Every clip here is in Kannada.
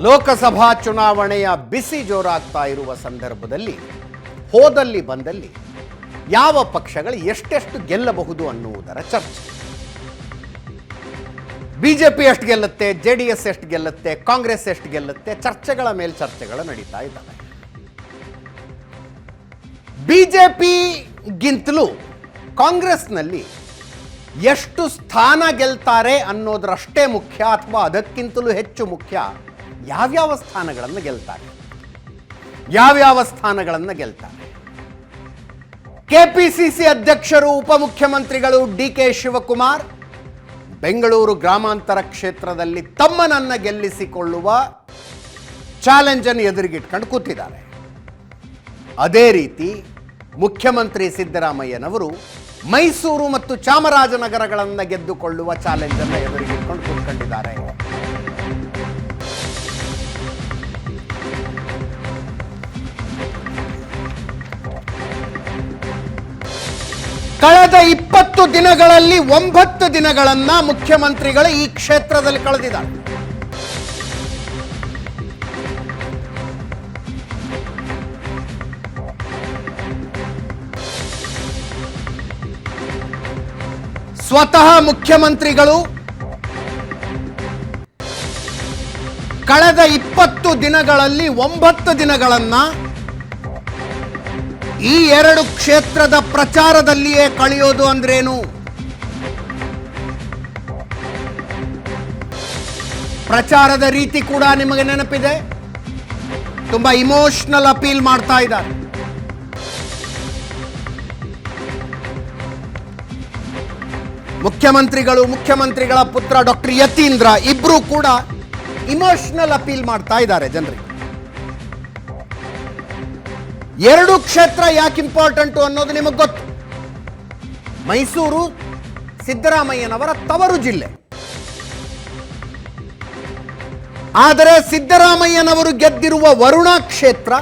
ಲೋಕಸಭಾ ಚುನಾವಣೆಯ ಬಿಸಿ ಜೋರಾಗ್ತಾ ಇರುವ ಸಂದರ್ಭದಲ್ಲಿ ಹೋದಲ್ಲಿ ಬಂದಲ್ಲಿ ಯಾವ ಪಕ್ಷಗಳು ಎಷ್ಟೆಷ್ಟು ಗೆಲ್ಲಬಹುದು ಅನ್ನುವುದರ ಚರ್ಚೆ. ಬಿಜೆಪಿ ಎಷ್ಟು ಗೆಲ್ಲುತ್ತೆ, ಜೆಡಿಎಸ್ ಎಷ್ಟು ಗೆಲ್ಲುತ್ತೆ, ಕಾಂಗ್ರೆಸ್ ಎಷ್ಟು ಗೆಲ್ಲುತ್ತೆ, ಚರ್ಚೆಗಳ ಮೇಲೆ ಚರ್ಚೆಗಳು ನಡೀತಾ ಇದ್ದಾವೆ. ಬಿಜೆಪಿಗಿಂತಲೂ ಕಾಂಗ್ರೆಸ್ನಲ್ಲಿ ಎಷ್ಟು ಸ್ಥಾನ ಗೆಲ್ತಾರೆ ಅನ್ನೋದರಷ್ಟೇ ಮುಖ್ಯ, ಅಥವಾ ಅದಕ್ಕಿಂತಲೂ ಹೆಚ್ಚು ಮುಖ್ಯ ಯಾವ್ಯಾವ ಸ್ಥಾನಗಳನ್ನು ಗೆಲ್ತಾರೆ. ಕೆಪಿಸಿಸಿ ಅಧ್ಯಕ್ಷರು ಉಪಮುಖ್ಯಮಂತ್ರಿಗಳು ಡಿಕೆ ಶಿವಕುಮಾರ್ ಬೆಂಗಳೂರು ಗ್ರಾಮಾಂತರ ಕ್ಷೇತ್ರದಲ್ಲಿ ತಮ್ಮನನ್ನ ಗೆಲ್ಲಿಸಿಕೊಳ್ಳುವ ಚಾಲೆಂಜ್ ಅನ್ನು ಎದುರಿಗಿಟ್ಕೊಂಡು ಕೂತಿದ್ದಾರೆ. ಅದೇ ರೀತಿ ಮುಖ್ಯಮಂತ್ರಿ ಸಿದ್ದರಾಮಯ್ಯನವರು ಮೈಸೂರು ಮತ್ತು ಚಾಮರಾಜನಗರಗಳನ್ನು ಗೆದ್ದುಕೊಳ್ಳುವ ಚಾಲೆಂಜ್ ಅನ್ನು ಎದುರಿಗಿಟ್ಕೊಂಡು ಕೂತ್ಕೊಂಡಿದ್ದಾರೆ. ಕಳೆದ 20 ದಿನಗಳಲ್ಲಿ 9 ದಿನಗಳನ್ನ ಮುಖ್ಯಮಂತ್ರಿಗಳು ಈ ಕ್ಷೇತ್ರದಲ್ಲಿ ಕಳೆದಿದ್ದಾರೆ. ಸ್ವತಃ ಮುಖ್ಯಮಂತ್ರಿಗಳು ಕಳೆದ 20 ದಿನಗಳಲ್ಲಿ 9 ದಿನಗಳನ್ನ ಈ 2 ಕ್ಷೇತ್ರದ ಪ್ರಚಾರದಲ್ಲಿಯೇ ಕಳೆಯೋದು ಅಂದ್ರೇನು? ಪ್ರಚಾರದ ರೀತಿ ಕೂಡ ನಿಮಗೆ ನೆನಪಿದೆ. ತುಂಬಾ ಇಮೋಷನಲ್ ಅಪೀಲ್ ಮಾಡ್ತಾ ಇದ್ದಾರೆ. ಮುಖ್ಯಮಂತ್ರಿಗಳ ಪುತ್ರ ಡಾಕ್ಟರ್ ಯತೀಂದ್ರ ಇಬ್ರು ಕೂಡ ಇಮೋಷನಲ್ ಅಪೀಲ್ ಮಾಡ್ತಾ ಇದ್ದಾರೆ ಜನರಿಗೆ. 2 ಕ್ಷೇತ್ರ ಯಾಕೆ ಇಂಪಾರ್ಟೆಂಟು ಅನ್ನೋದು ನಿಮಗೆ ಗೊತ್ತು. ಮೈಸೂರು ಸಿದ್ದರಾಮಯ್ಯನವರ ತವರು ಜಿಲ್ಲೆ. ಆದರೆ ಸಿದ್ದರಾಮಯ್ಯನವರು ಗೆದ್ದಿರುವ ವರುಣಾ ಕ್ಷೇತ್ರ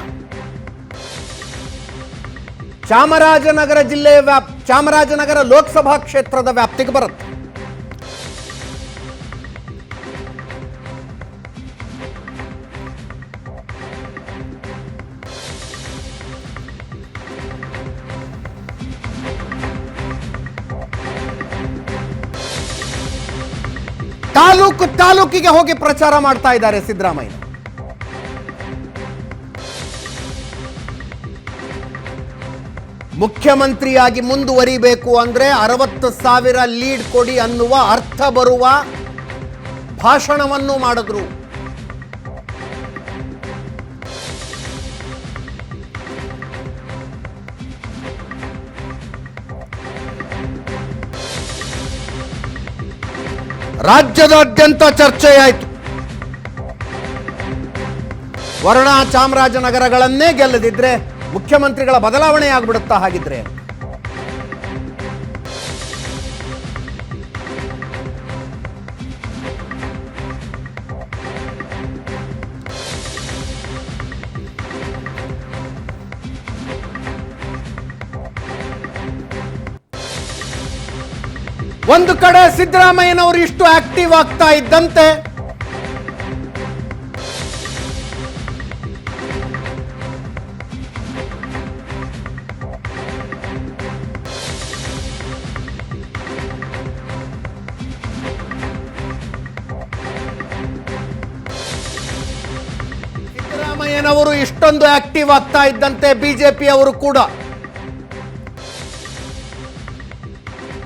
ಚಾಮರಾಜನಗರ ಲೋಕಸಭಾ ಕ್ಷೇತ್ರದ ವ್ಯಾಪ್ತಿಗೆ ಬರುತ್ತೆ. ತಾಲೂಕಿಗೆ ಹೋಗಿ ಪ್ರಚಾರ ಮಾಡ್ತಾ ಇದ್ದಾರೆ ಸಿದ್ದರಾಮಯ್ಯ. ಮುಖ್ಯಮಂತ್ರಿಯಾಗಿ ಮುಂದುವರಿಬೇಕು ಅಂದ್ರೆ 60,000 ಲೀಡ್ ಕೊಡಿ ಅನ್ನುವ ಅರ್ಥ ಬರುವ ಭಾಷಣವನ್ನು ಮಾಡಿದ್ರು. ರಾಜ್ಯದಾದ್ಯಂತ ಚರ್ಚೆಯಾಯಿತು. ವರುಣಾ ಚಾಮರಾಜನಗರಗಳನ್ನೇ ಗೆಲ್ಲದಿದ್ರೆ ಮುಖ್ಯಮಂತ್ರಿಗಳ ಬದಲಾವಣೆ ಆಗ್ಬಿಡುತ್ತಾ ಹಾಗಿದ್ರೆ? ಒಂದು ಕಡೆ ಸಿದ್ದರಾಮಯ್ಯನವರು ಇಷ್ಟು ಆಕ್ಟಿವ್ ಆಗ್ತಾ ಇದ್ದಂತೆ ಸಿದ್ದರಾಮಯ್ಯನವರು ಇಷ್ಟೊಂದು ಆಕ್ಟಿವ್ ಆಗ್ತಾ ಇದ್ದಂತೆ ಬಿಜೆಪಿ ಅವರು ಕೂಡ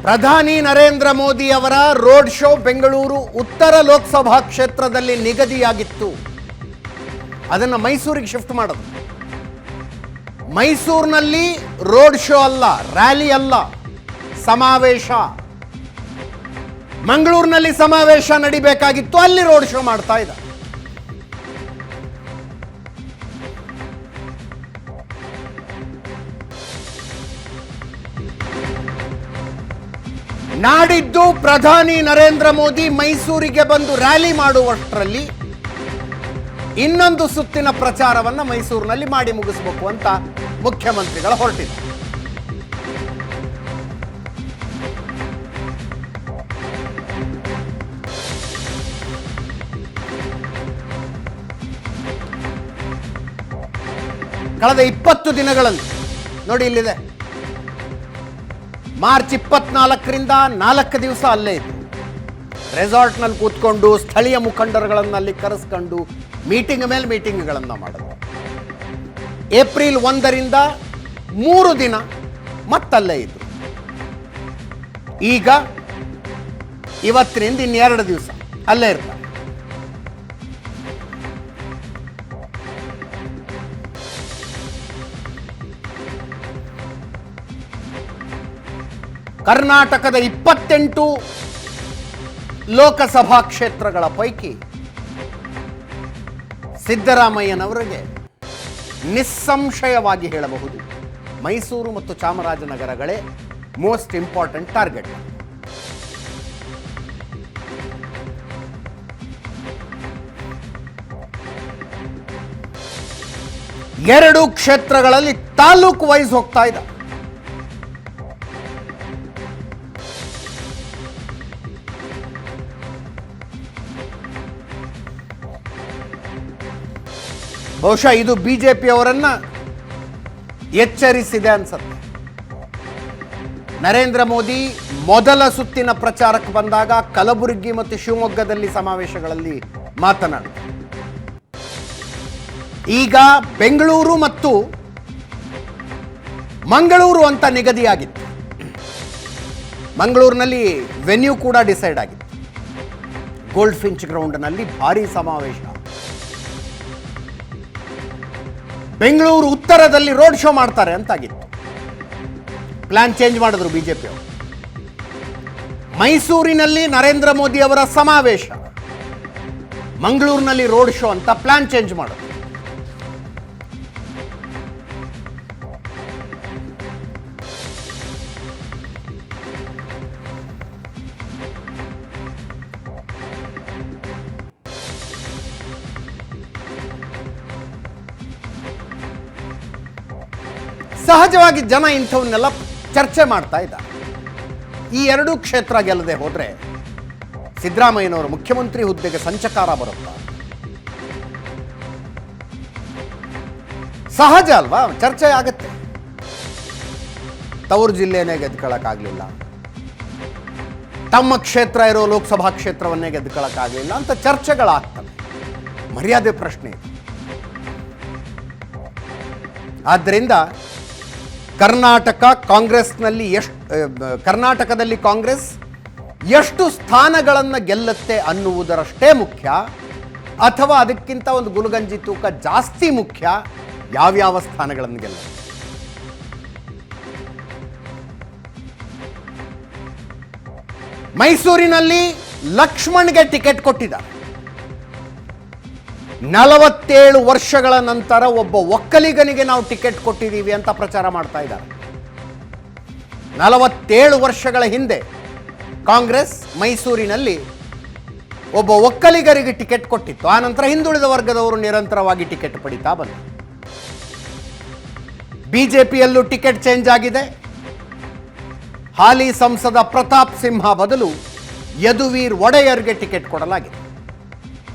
ಪ್ರಧಾನಿ ನರೇಂದ್ರ ಮೋದಿ ಅವರ ರೋಡ್ ಶೋ ಬೆಂಗಳೂರು ಉತ್ತರ ಲೋಕಸಭಾ ಕ್ಷೇತ್ರದಲ್ಲಿ ನಿಗದಿಯಾಗಿತ್ತು. ಅದನ್ನು ಮೈಸೂರಿಗೆ ಶಿಫ್ಟ್ ಮಾಡೋದು. ಮೈಸೂರಿನಲ್ಲಿ ರೋಡ್ ಶೋ ಅಲ್ಲ, ರ್ಯಾಲಿ ಅಲ್ಲ, ಸಮಾವೇಶ. ಮಂಗಳೂರಿನಲ್ಲಿ ಸಮಾವೇಶ ನಡಿಬೇಕಾಗಿತ್ತು, ಅಲ್ಲಿ ರೋಡ್ ಶೋ ಮಾಡ್ತಾ ಇದ್ದ. ನಾಡಿದ್ದು ಪ್ರಧಾನಿ ನರೇಂದ್ರ ಮೋದಿ ಮೈಸೂರಿಗೆ ಬಂದು ರ್ಯಾಲಿ ಮಾಡುವಷ್ಟರಲ್ಲಿ ಇನ್ನೊಂದು ಸುತ್ತಿನ ಪ್ರಚಾರವನ್ನು ಮೈಸೂರಿನಲ್ಲಿ ಮಾಡಿ ಮುಗಿಸಬೇಕು ಅಂತ ಮುಖ್ಯಮಂತ್ರಿಗಳು ಹೊರಟಿದ್ದಾರೆ. ಕಳೆದ 20 ದಿನಗಳಲ್ಲಿ ನೋಡಿ ಇಲ್ಲಿದೆ. ಮಾರ್ಚ್ 24ರಿಂದ 4 ದಿವಸ ಅಲ್ಲೇ ಇದ್ರು. ರೆಸಾರ್ಟ್ನಲ್ಲಿ ಕೂತ್ಕೊಂಡು ಸ್ಥಳೀಯ ಮುಖಂಡರುಗಳನ್ನು ಅಲ್ಲಿ ಕರೆಸ್ಕೊಂಡು ಮೀಟಿಂಗ್ ಮೇಲೆ ಮೀಟಿಂಗ್ಗಳನ್ನು ಮಾಡಿದ್ರು. ಏಪ್ರಿಲ್ 1ರಿಂದ 3 ದಿನ ಮತ್ತಲ್ಲೇ ಇದ್ರು. ಈಗ ಇವತ್ತಿನಿಂದ ಇನ್ನು 2 ದಿವಸ ಅಲ್ಲೇ ಇರ್ತಾರೆ. ಕರ್ನಾಟಕದ 28 ಲೋಕಸಭಾ ಕ್ಷೇತ್ರಗಳ ಪೈಕಿ ಸಿದ್ದರಾಮಯ್ಯನವರಿಗೆ ನಿಸ್ಸಂಶಯವಾಗಿ ಹೇಳಬಹುದು ಮೈಸೂರು ಮತ್ತು ಚಾಮರಾಜನಗರಗಳೇ ಮೋಸ್ಟ್ ಇಂಪಾರ್ಟೆಂಟ್ ಟಾರ್ಗೆಟ್. ಎರಡು ಕ್ಷೇತ್ರಗಳಲ್ಲಿ ತಾಲೂಕು ವೈಸ್ ಹೋಗ್ತಾ ಇದೆ. ಬಹುಶಃ ಇದು ಬಿಜೆಪಿಯವರನ್ನ ಎಚ್ಚರಿಸಿದೆ ಅನ್ಸುತ್ತೆ. ನರೇಂದ್ರ ಮೋದಿ ಮೊದಲ ಸುತ್ತಿನ ಪ್ರಚಾರಕ್ಕೆ ಬಂದಾಗ ಕಲಬುರಗಿ ಮತ್ತು ಶಿವಮೊಗ್ಗದಲ್ಲಿ ಸಮಾವೇಶಗಳಲ್ಲಿ ಮಾತನಾಡಿದರು. ಈಗ ಬೆಂಗಳೂರು ಮತ್ತು ಮಂಗಳೂರು ಅಂತ ನಿಗದಿಯಾಗಿತ್ತು. ಮಂಗಳೂರಿನಲ್ಲಿ ವೆನ್ಯೂ ಕೂಡ ಡಿಸೈಡ್ ಆಗಿತ್ತು. ಗೋಲ್ಡ್ ಫಿಂಚ್ ಗ್ರೌಂಡ್ನಲ್ಲಿ ಭಾರಿ ಸಮಾವೇಶ. ಬೆಂಗಳೂರು ಉತ್ತರದಲ್ಲಿ ರೋಡ್ ಶೋ ಮಾಡ್ತಾರೆ ಅಂತಾಗಿತ್ತು. ಪ್ಲಾನ್ ಚೇಂಜ್ ಮಾಡಿದ್ರು ಬಿಜೆಪಿಯವರು. ಮೈಸೂರಿನಲ್ಲಿ ನರೇಂದ್ರ ಮೋದಿ ಅವರ ಸಮಾವೇಶ, ಮಂಗಳೂರಿನಲ್ಲಿ ರೋಡ್ ಶೋ ಅಂತ ಪ್ಲಾನ್ ಚೇಂಜ್ ಮಾಡಿದ್ರು. ಸಹಜವಾಗಿ ಜನ ಇಂಥವನ್ನೆಲ್ಲ ಚರ್ಚೆ ಮಾಡ್ತಾ ಇದ್ದಾರೆ. ಈ ಎರಡೂ ಕ್ಷೇತ್ರ ಗೆಲ್ಲದೆ ಹೋದರೆ ಸಿದ್ದರಾಮಯ್ಯನವರು ಮುಖ್ಯಮಂತ್ರಿ ಹುದ್ದೆಗೆ ಸಂಚಕಾರ ಬರುತ್ತಾ? ಸಹಜ ಅಲ್ವಾ, ಚರ್ಚೆ ಆಗುತ್ತೆ. ತವರು ಜಿಲ್ಲೆಯನ್ನೇ ಗೆದ್ಕೊಳ್ಳೋಕ್ಕಾಗಲಿಲ್ಲ, ತಮ್ಮ ಕ್ಷೇತ್ರ ಇರೋ ಲೋಕಸಭಾ ಕ್ಷೇತ್ರವನ್ನೇ ಗೆದ್ಕೊಳ್ಳೋಕ್ಕಾಗಲಿಲ್ಲ ಅಂತ ಚರ್ಚೆಗಳಾಗ್ತವೆ. ಮರ್ಯಾದೆ ಪ್ರಶ್ನೆ ಇದು. ಆದ್ದರಿಂದ ಕರ್ನಾಟಕದಲ್ಲಿ ಕಾಂಗ್ರೆಸ್ ಎಷ್ಟು ಸ್ಥಾನಗಳನ್ನು ಗೆಲ್ಲುತ್ತೆ ಅನ್ನುವುದರಷ್ಟೇ ಮುಖ್ಯ, ಅಥವಾ ಅದಕ್ಕಿಂತ ಒಂದು ಗುಲಗಂಜಿ ತೂಕ ಜಾಸ್ತಿ ಮುಖ್ಯ ಯಾವ್ಯಾವ ಸ್ಥಾನಗಳನ್ನು ಗೆಲ್ಲುತ್ತೆ. ಮೈಸೂರಿನಲ್ಲಿ ಲಕ್ಷ್ಮಣ್ಗೆ ಟಿಕೆಟ್ ಕೊಟ್ಟಿದ್ದಾರೆ. 47 ವರ್ಷಗಳ ನಂತರ ಒಬ್ಬ ಒಕ್ಕಲಿಗನಿಗೆ ನಾವು ಟಿಕೆಟ್ ಕೊಟ್ಟಿದ್ದೀವಿ ಅಂತ ಪ್ರಚಾರ ಮಾಡ್ತಾ ಇದ್ದಾರೆ. 47 ವರ್ಷಗಳ ಹಿಂದೆ ಕಾಂಗ್ರೆಸ್ ಮೈಸೂರಿನಲ್ಲಿ ಒಬ್ಬ ಒಕ್ಕಲಿಗರಿಗೆ ಟಿಕೆಟ್ ಕೊಟ್ಟಿತ್ತು. ಆ ನಂತರ ಹಿಂದುಳಿದ ವರ್ಗದವರು ನಿರಂತರವಾಗಿ ಟಿಕೆಟ್ ಪಡಿತಾ ಬಂದರು. ಬಿಜೆಪಿಯಲ್ಲೂ ಟಿಕೆಟ್ ಚೇಂಜ್ ಆಗಿದೆ. ಹಾಲಿ ಸಂಸದ ಪ್ರತಾಪ್ ಸಿಂಹ ಬದಲು ಯದುವೀರ್ ಒಡೆಯರ್ಗೆ ಟಿಕೆಟ್ ಕೊಡಲಾಗಿದೆ.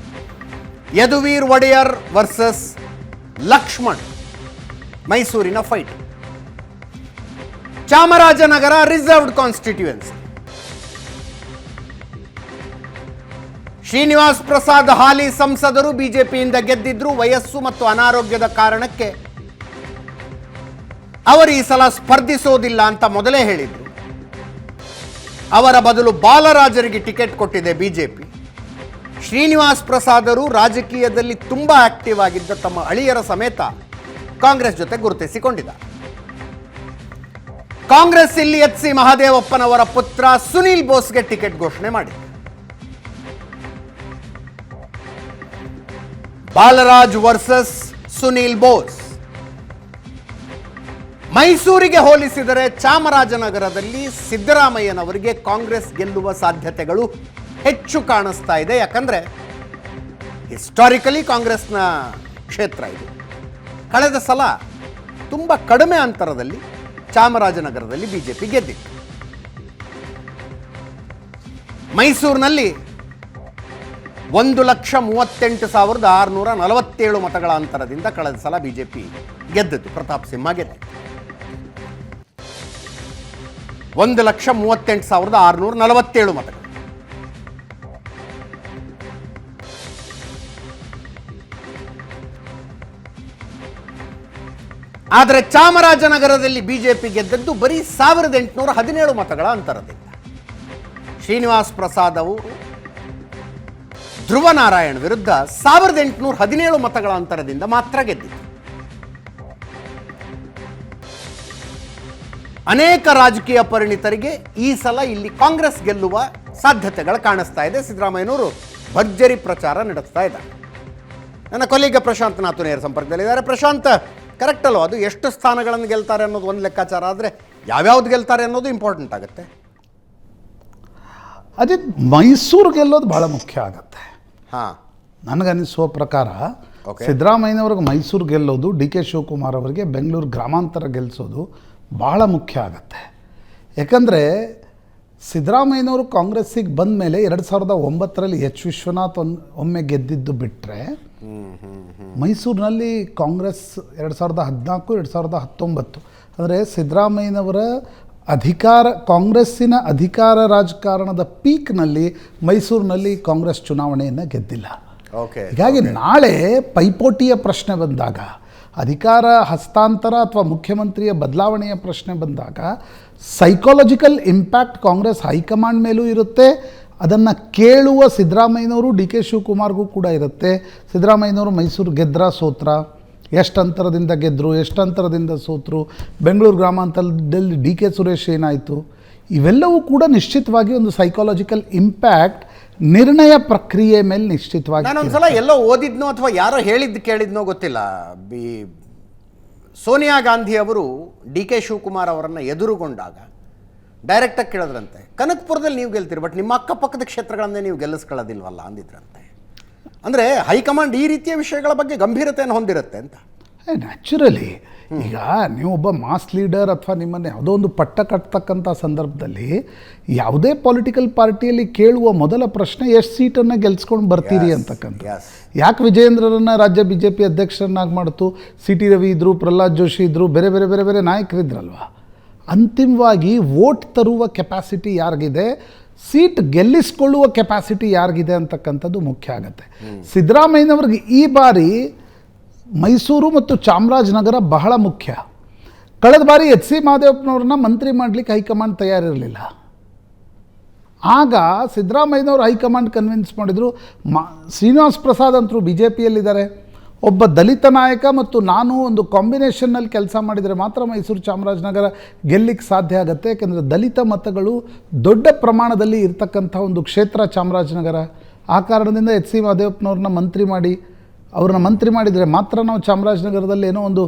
ಯದುವೀರ್ ಒಡೆಯರ್ ವರ್ಸಸ್ ಲಕ್ಷ್ಮಣ್ ಮೈಸೂರಿನ fight. Chamarajanagar reserved constituency. Srinivas Prasad ಹಾಲಿ ಸಂಸದರು ಬಿಜೆಪಿಯಿಂದ ಗೆದ್ದಿದ್ರು. ವಯಸ್ಸು ಮತ್ತು ಅನಾರೋಗ್ಯದ ಕಾರಣಕ್ಕೆ ಅವರು ಈ ಸಲ ಸ್ಪರ್ಧಿಸೋದಿಲ್ಲ ಅಂತ ಮೊದಲೇ ಹೇಳಿದ್ರು. ಅವರ ಬದಲು ಬಾಲರಾಜರಿಗೆ ಟಿಕೆಟ್ ಕೊಟ್ಟಿದೆ ಬಿಜೆಪಿ. ಶ್ರೀನಿವಾಸ್ ಪ್ರಸಾದರು ರಾಜಕೀಯದಲ್ಲಿ ತುಂಬಾ ಆಕ್ಟಿವ್ ಆಗಿದ್ದ ತಮ್ಮ ಅಳಿಯರ ಸಮೇತ ಕಾಂಗ್ರೆಸ್ ಜೊತೆ ಗುರುತಿಸಿಕೊಂಡಿದ್ದಾರೆ. ಕಾಂಗ್ರೆಸ್ ಇಲ್ಲಿ ಎಚ್ ಸಿ ಮಹದೇವಪ್ಪನವರ ಪುತ್ರ ಸುನೀಲ್ ಬೋಸ್ಗೆ ಟಿಕೆಟ್ ಘೋಷಣೆ ಮಾಡಿದೆ. ಬಾಲರಾಜ್ ವರ್ಸಸ್ ಸುನೀಲ್ ಬೋಸ್. ಮೈಸೂರಿಗೆ ಹೋಲಿಸಿದರೆ ಚಾಮರಾಜನಗರದಲ್ಲಿ ಸಿದ್ದರಾಮಯ್ಯನವರಿಗೆ ಕಾಂಗ್ರೆಸ್ ಗೆಲ್ಲುವ ಸಾಧ್ಯತೆಗಳು ಹೆಚ್ಚು ಕಾಣಿಸ್ತಾ ಇದೆ. ಯಾಕಂದ್ರೆ ಹಿಸ್ಟಾರಿಕಲಿ ಕಾಂಗ್ರೆಸ್ನ ಕ್ಷೇತ್ರ ಇದು. ಕಳೆದ ಸಲ ತುಂಬ ಕಡಿಮೆ ಅಂತರದಲ್ಲಿ ಚಾಮರಾಜನಗರದಲ್ಲಿ ಬಿಜೆಪಿ ಗೆದ್ದಿತ್ತು. ಮೈಸೂರಿನಲ್ಲಿ 1,38,647 ಮತಗಳ ಅಂತರದಿಂದ ಕಳೆದ ಸಲ ಬಿಜೆಪಿ ಗೆದ್ದದ್ದು, ಪ್ರತಾಪ್ ಸಿಂಹ ಗೆದ್ದಿದ್ದು 1,38,647 ಮತಗಳು. ಆದರೆ ಚಾಮರಾಜನಗರದಲ್ಲಿ ಬಿಜೆಪಿ ಗೆದ್ದದ್ದು ಬರೀ 1,817 ಮತಗಳ ಅಂತರದಿಂದ. ಶ್ರೀನಿವಾಸ್ ಪ್ರಸಾದ್ ಅವರು ಧ್ರುವ ನಾರಾಯಣ್ ವಿರುದ್ಧ 1,817 ಮತಗಳ ಅಂತರದಿಂದ ಮಾತ್ರ ಗೆದ್ದಿತ್ತು. ಅನೇಕ ರಾಜಕೀಯ ಪರಿಣಿತರಿಗೆ ಈ ಸಲ ಇಲ್ಲಿ ಕಾಂಗ್ರೆಸ್ ಗೆಲ್ಲುವ ಸಾಧ್ಯತೆಗಳು ಕಾಣಿಸ್ತಾ ಇದೆ. ಸಿದ್ದರಾಮಯ್ಯನವರು ಭರ್ಜರಿ ಪ್ರಚಾರ ನಡೆಸ್ತಾ ಇದ್ದಾರೆ. ನನ್ನ ಕೊಲ್ಲಿಗ ಪ್ರಶಾಂತ್ ನಾಥು ನೇರ ಸಂಪರ್ಕದಲ್ಲಿದ್ದಾರೆ. ಪ್ರಶಾಂತ್, ಕರೆಕ್ಟ್ ಅಲ್ವ ಅದು? ಎಷ್ಟು ಸ್ಥಾನಗಳನ್ನು ಗೆಲ್ತಾರೆ ಅನ್ನೋದು ಒಂದು ಲೆಕ್ಕಾಚಾರ ಆದರೆ ಯಾವ್ಯಾವ್ದು ಗೆಲ್ತಾರೆ ಅನ್ನೋದು ಇಂಪಾರ್ಟೆಂಟ್ ಆಗುತ್ತೆ. ಅದೇ ಮೈಸೂರು ಗೆಲ್ಲೋದು ಭಾಳ ಮುಖ್ಯ ಆಗುತ್ತೆ. ಹಾಂ, ನನಗನ್ನಿಸುವ ಪ್ರಕಾರ ಸಿದ್ದರಾಮಯ್ಯನವ್ರಿಗೆ ಮೈಸೂರು ಗೆಲ್ಲೋದು, ಡಿ ಕೆ ಶಿವಕುಮಾರ್ ಅವರಿಗೆ ಬೆಂಗಳೂರು ಗ್ರಾಮಾಂತರ ಗೆಲ್ಲಿಸೋದು ಭಾಳ ಮುಖ್ಯ ಆಗುತ್ತೆ. ಯಾಕಂದರೆ ಸಿದ್ದರಾಮಯ್ಯನವರು ಕಾಂಗ್ರೆಸ್ಸಿಗೆ ಬಂದ ಮೇಲೆ 2009ರಲ್ಲಿ ಎಚ್ ವಿಶ್ವನಾಥ್ ಒಮ್ಮೆ ಗೆದ್ದಿದ್ದು ಬಿಟ್ಟರೆ ಮೈಸೂರಿನಲ್ಲಿ ಕಾಂಗ್ರೆಸ್ 2014, 2019 ಅಂದರೆ ಸಿದ್ದರಾಮಯ್ಯನವರ ಕಾಂಗ್ರೆಸ್ಸಿನ ಅಧಿಕಾರ ರಾಜಕಾರಣದ ಪೀಕ್ನಲ್ಲಿ ಮೈಸೂರಿನಲ್ಲಿ ಕಾಂಗ್ರೆಸ್ ಚುನಾವಣೆಯನ್ನು ಗೆದ್ದಿಲ್ಲ. ಹೀಗಾಗಿ ನಾಳೆ ಪೈಪೋಟಿಯ ಪ್ರಶ್ನೆ ಬಂದಾಗ, ಅಧಿಕಾರ ಹಸ್ತಾಂತರ ಅಥವಾ ಮುಖ್ಯಮಂತ್ರಿಯ ಬದಲಾವಣೆಯ ಪ್ರಶ್ನೆ ಬಂದಾಗ ಸೈಕಾಲಜಿಕಲ್ ಇಂಪ್ಯಾಕ್ಟ್ ಕಾಂಗ್ರೆಸ್ ಹೈಕಮಾಂಡ್ ಮೇಲೂ ಇರುತ್ತೆ. ಅದನ್ನು ಕೇಳುವ ಸಿದ್ದರಾಮಯ್ಯನವರು, ಡಿ ಕೆ ಶಿವಕುಮಾರ್ಗೂ ಕೂಡ ಇರುತ್ತೆ. ಸಿದ್ದರಾಮಯ್ಯನವರು ಮೈಸೂರು ಗೆದ್ರ ಸೋತ್ರ, ಎಷ್ಟು ಅಂತರದಿಂದ ಗೆದ್ದರು, ಎಷ್ಟು ಅಂತರದಿಂದ ಸೋತರು, ಬೆಂಗಳೂರು ಗ್ರಾಮಾಂತರದಲ್ಲಿ ಡಿ ಕೆ ಸುರೇಶ್ ಏನಾಯಿತು, ಇವೆಲ್ಲವೂ ಕೂಡ ನಿಶ್ಚಿತವಾಗಿ ಒಂದು ಸೈಕಾಲಜಿಕಲ್ ಇಂಪ್ಯಾಕ್ಟ್ ನಿರ್ಣಯ ಪ್ರಕ್ರಿಯೆ ಮೇಲೆ ನಿಶ್ಚಿತವಾಗಿ. ನಾನೊಂದ್ಸಲ ಎಲ್ಲೋ ಓದಿದ್ನೋ ಅಥವಾ ಯಾರೋ ಕೇಳಿದ್ನೋ ಗೊತ್ತಿಲ್ಲ, ಸೋನಿಯಾ ಗಾಂಧಿ ಅವರು ಡಿ ಕೆ ಶಿವಕುಮಾರ್ ಅವರನ್ನು ಎದುರುಗೊಂಡಾಗ ಡೈರೆಕ್ಟಾಗಿ ಕೇಳಿದ್ರಂತೆ, ಕನಕಪುರದಲ್ಲಿ ನೀವು ಗೆಲ್ತೀರಿ, ಬಟ್ ನಿಮ್ಮ ಅಕ್ಕಪಕ್ಕದ ಕ್ಷೇತ್ರಗಳನ್ನೇ ನೀವು ಗೆಲ್ಲಿಸ್ಕೊಳ್ಳೋದಿಲ್ವಲ್ಲ ಅಂದಿದ್ರಂತೆ. ಅಂದರೆ ಹೈಕಮಾಂಡ್ ಈ ರೀತಿಯ ವಿಷಯಗಳ ಬಗ್ಗೆ ಗಂಭೀರತೆಯನ್ನು ಹೊಂದಿರುತ್ತೆ ಅಂತ. ನ್ಯಾಚುರಲಿ ಈಗ ನೀವು ಒಬ್ಬ ಮಾಸ್ ಲೀಡರ್ ಅಥವಾ ನಿಮ್ಮನ್ನು ಯಾವುದೋ ಒಂದು ಪಟ್ಟ ಕಟ್ತಕ್ಕಂಥ ಸಂದರ್ಭದಲ್ಲಿ ಯಾವುದೇ ಪೊಲಿಟಿಕಲ್ ಪಾರ್ಟಿಯಲ್ಲಿ ಕೇಳುವ ಮೊದಲ ಪ್ರಶ್ನೆ ಎಷ್ಟು ಸೀಟನ್ನು ಗೆಲ್ಸ್ಕೊಂಡು ಬರ್ತೀರಿ ಅಂತಕ್ಕಂಥ. ಯಾಕೆ ವಿಜಯೇಂದ್ರರನ್ನು ರಾಜ್ಯ ಬಿ ಜೆ ಪಿ ಅಧ್ಯಕ್ಷರನ್ನಾಗಿ ಮಾಡ್ತು, ಸಿ ಟಿ ರವಿ ಇದ್ದರು, ಪ್ರಹ್ಲಾದ್ ಜೋಶಿ ಇದ್ದರು, ಬೇರೆ ಬೇರೆ ಬೇರೆ ಬೇರೆ ನಾಯಕರಿದ್ರಲ್ವ. ಅಂತಿಮವಾಗಿ ವೋಟ್ ತರುವ ಕೆಪಾಸಿಟಿ ಯಾರಿಗಿದೆ, ಸೀಟ್ ಗೆಲ್ಲಿಸ್ಕೊಳ್ಳುವ ಕೆಪಾಸಿಟಿ ಯಾರಿಗಿದೆ ಅಂತಕ್ಕಂಥದ್ದು ಮುಖ್ಯ ಆಗುತ್ತೆ. ಸಿದ್ದರಾಮಯ್ಯನವ್ರಿಗೆ ಈ ಬಾರಿ ಮೈಸೂರು ಮತ್ತು ಚಾಮರಾಜನಗರ ಬಹಳ ಮುಖ್ಯ. ಕಳೆದ ಬಾರಿ ಎಚ್ ಸಿ ಮಹದೇವಪ್ಪನವ್ರನ್ನ ಮಂತ್ರಿ ಮಾಡಲಿಕ್ಕೆ ಹೈಕಮಾಂಡ್ ತಯಾರಿರಲಿಲ್ಲ. ಆಗ ಸಿದ್ದರಾಮಯ್ಯನವರು ಹೈಕಮಾಂಡ್ ಕನ್ವಿನ್ಸ್ ಮಾಡಿದರು. ಶ್ರೀನಿವಾಸ್ ಪ್ರಸಾದ್ ಅಂತರೂ ಬಿ ಜೆ ಪಿಯಲ್ಲಿದ್ದಾರೆ, ಒಬ್ಬ ದಲಿತ ನಾಯಕ ಮತ್ತು ನಾನು ಒಂದು ಕಾಂಬಿನೇಷನ್ನಲ್ಲಿ ಕೆಲಸ ಮಾಡಿದರೆ ಮಾತ್ರ ಮೈಸೂರು ಚಾಮರಾಜನಗರ ಗೆಲ್ಲಿಕ್ಕೆ ಸಾಧ್ಯ ಆಗುತ್ತೆ. ಯಾಕೆಂದರೆ ದಲಿತ ಮತಗಳು ದೊಡ್ಡ ಪ್ರಮಾಣದಲ್ಲಿ ಇರ್ತಕ್ಕಂಥ ಒಂದು ಕ್ಷೇತ್ರ ಚಾಮರಾಜನಗರ. ಆ ಕಾರಣದಿಂದ ಎಚ್ ಸಿ ಮಹದೇವಪ್ಪನವ್ರನ್ನ ಮಂತ್ರಿ ಮಾಡಿದರೆ ಮಾತ್ರ ನಾವು ಚಾಮರಾಜನಗರದಲ್ಲಿ ಏನೋ ಒಂದು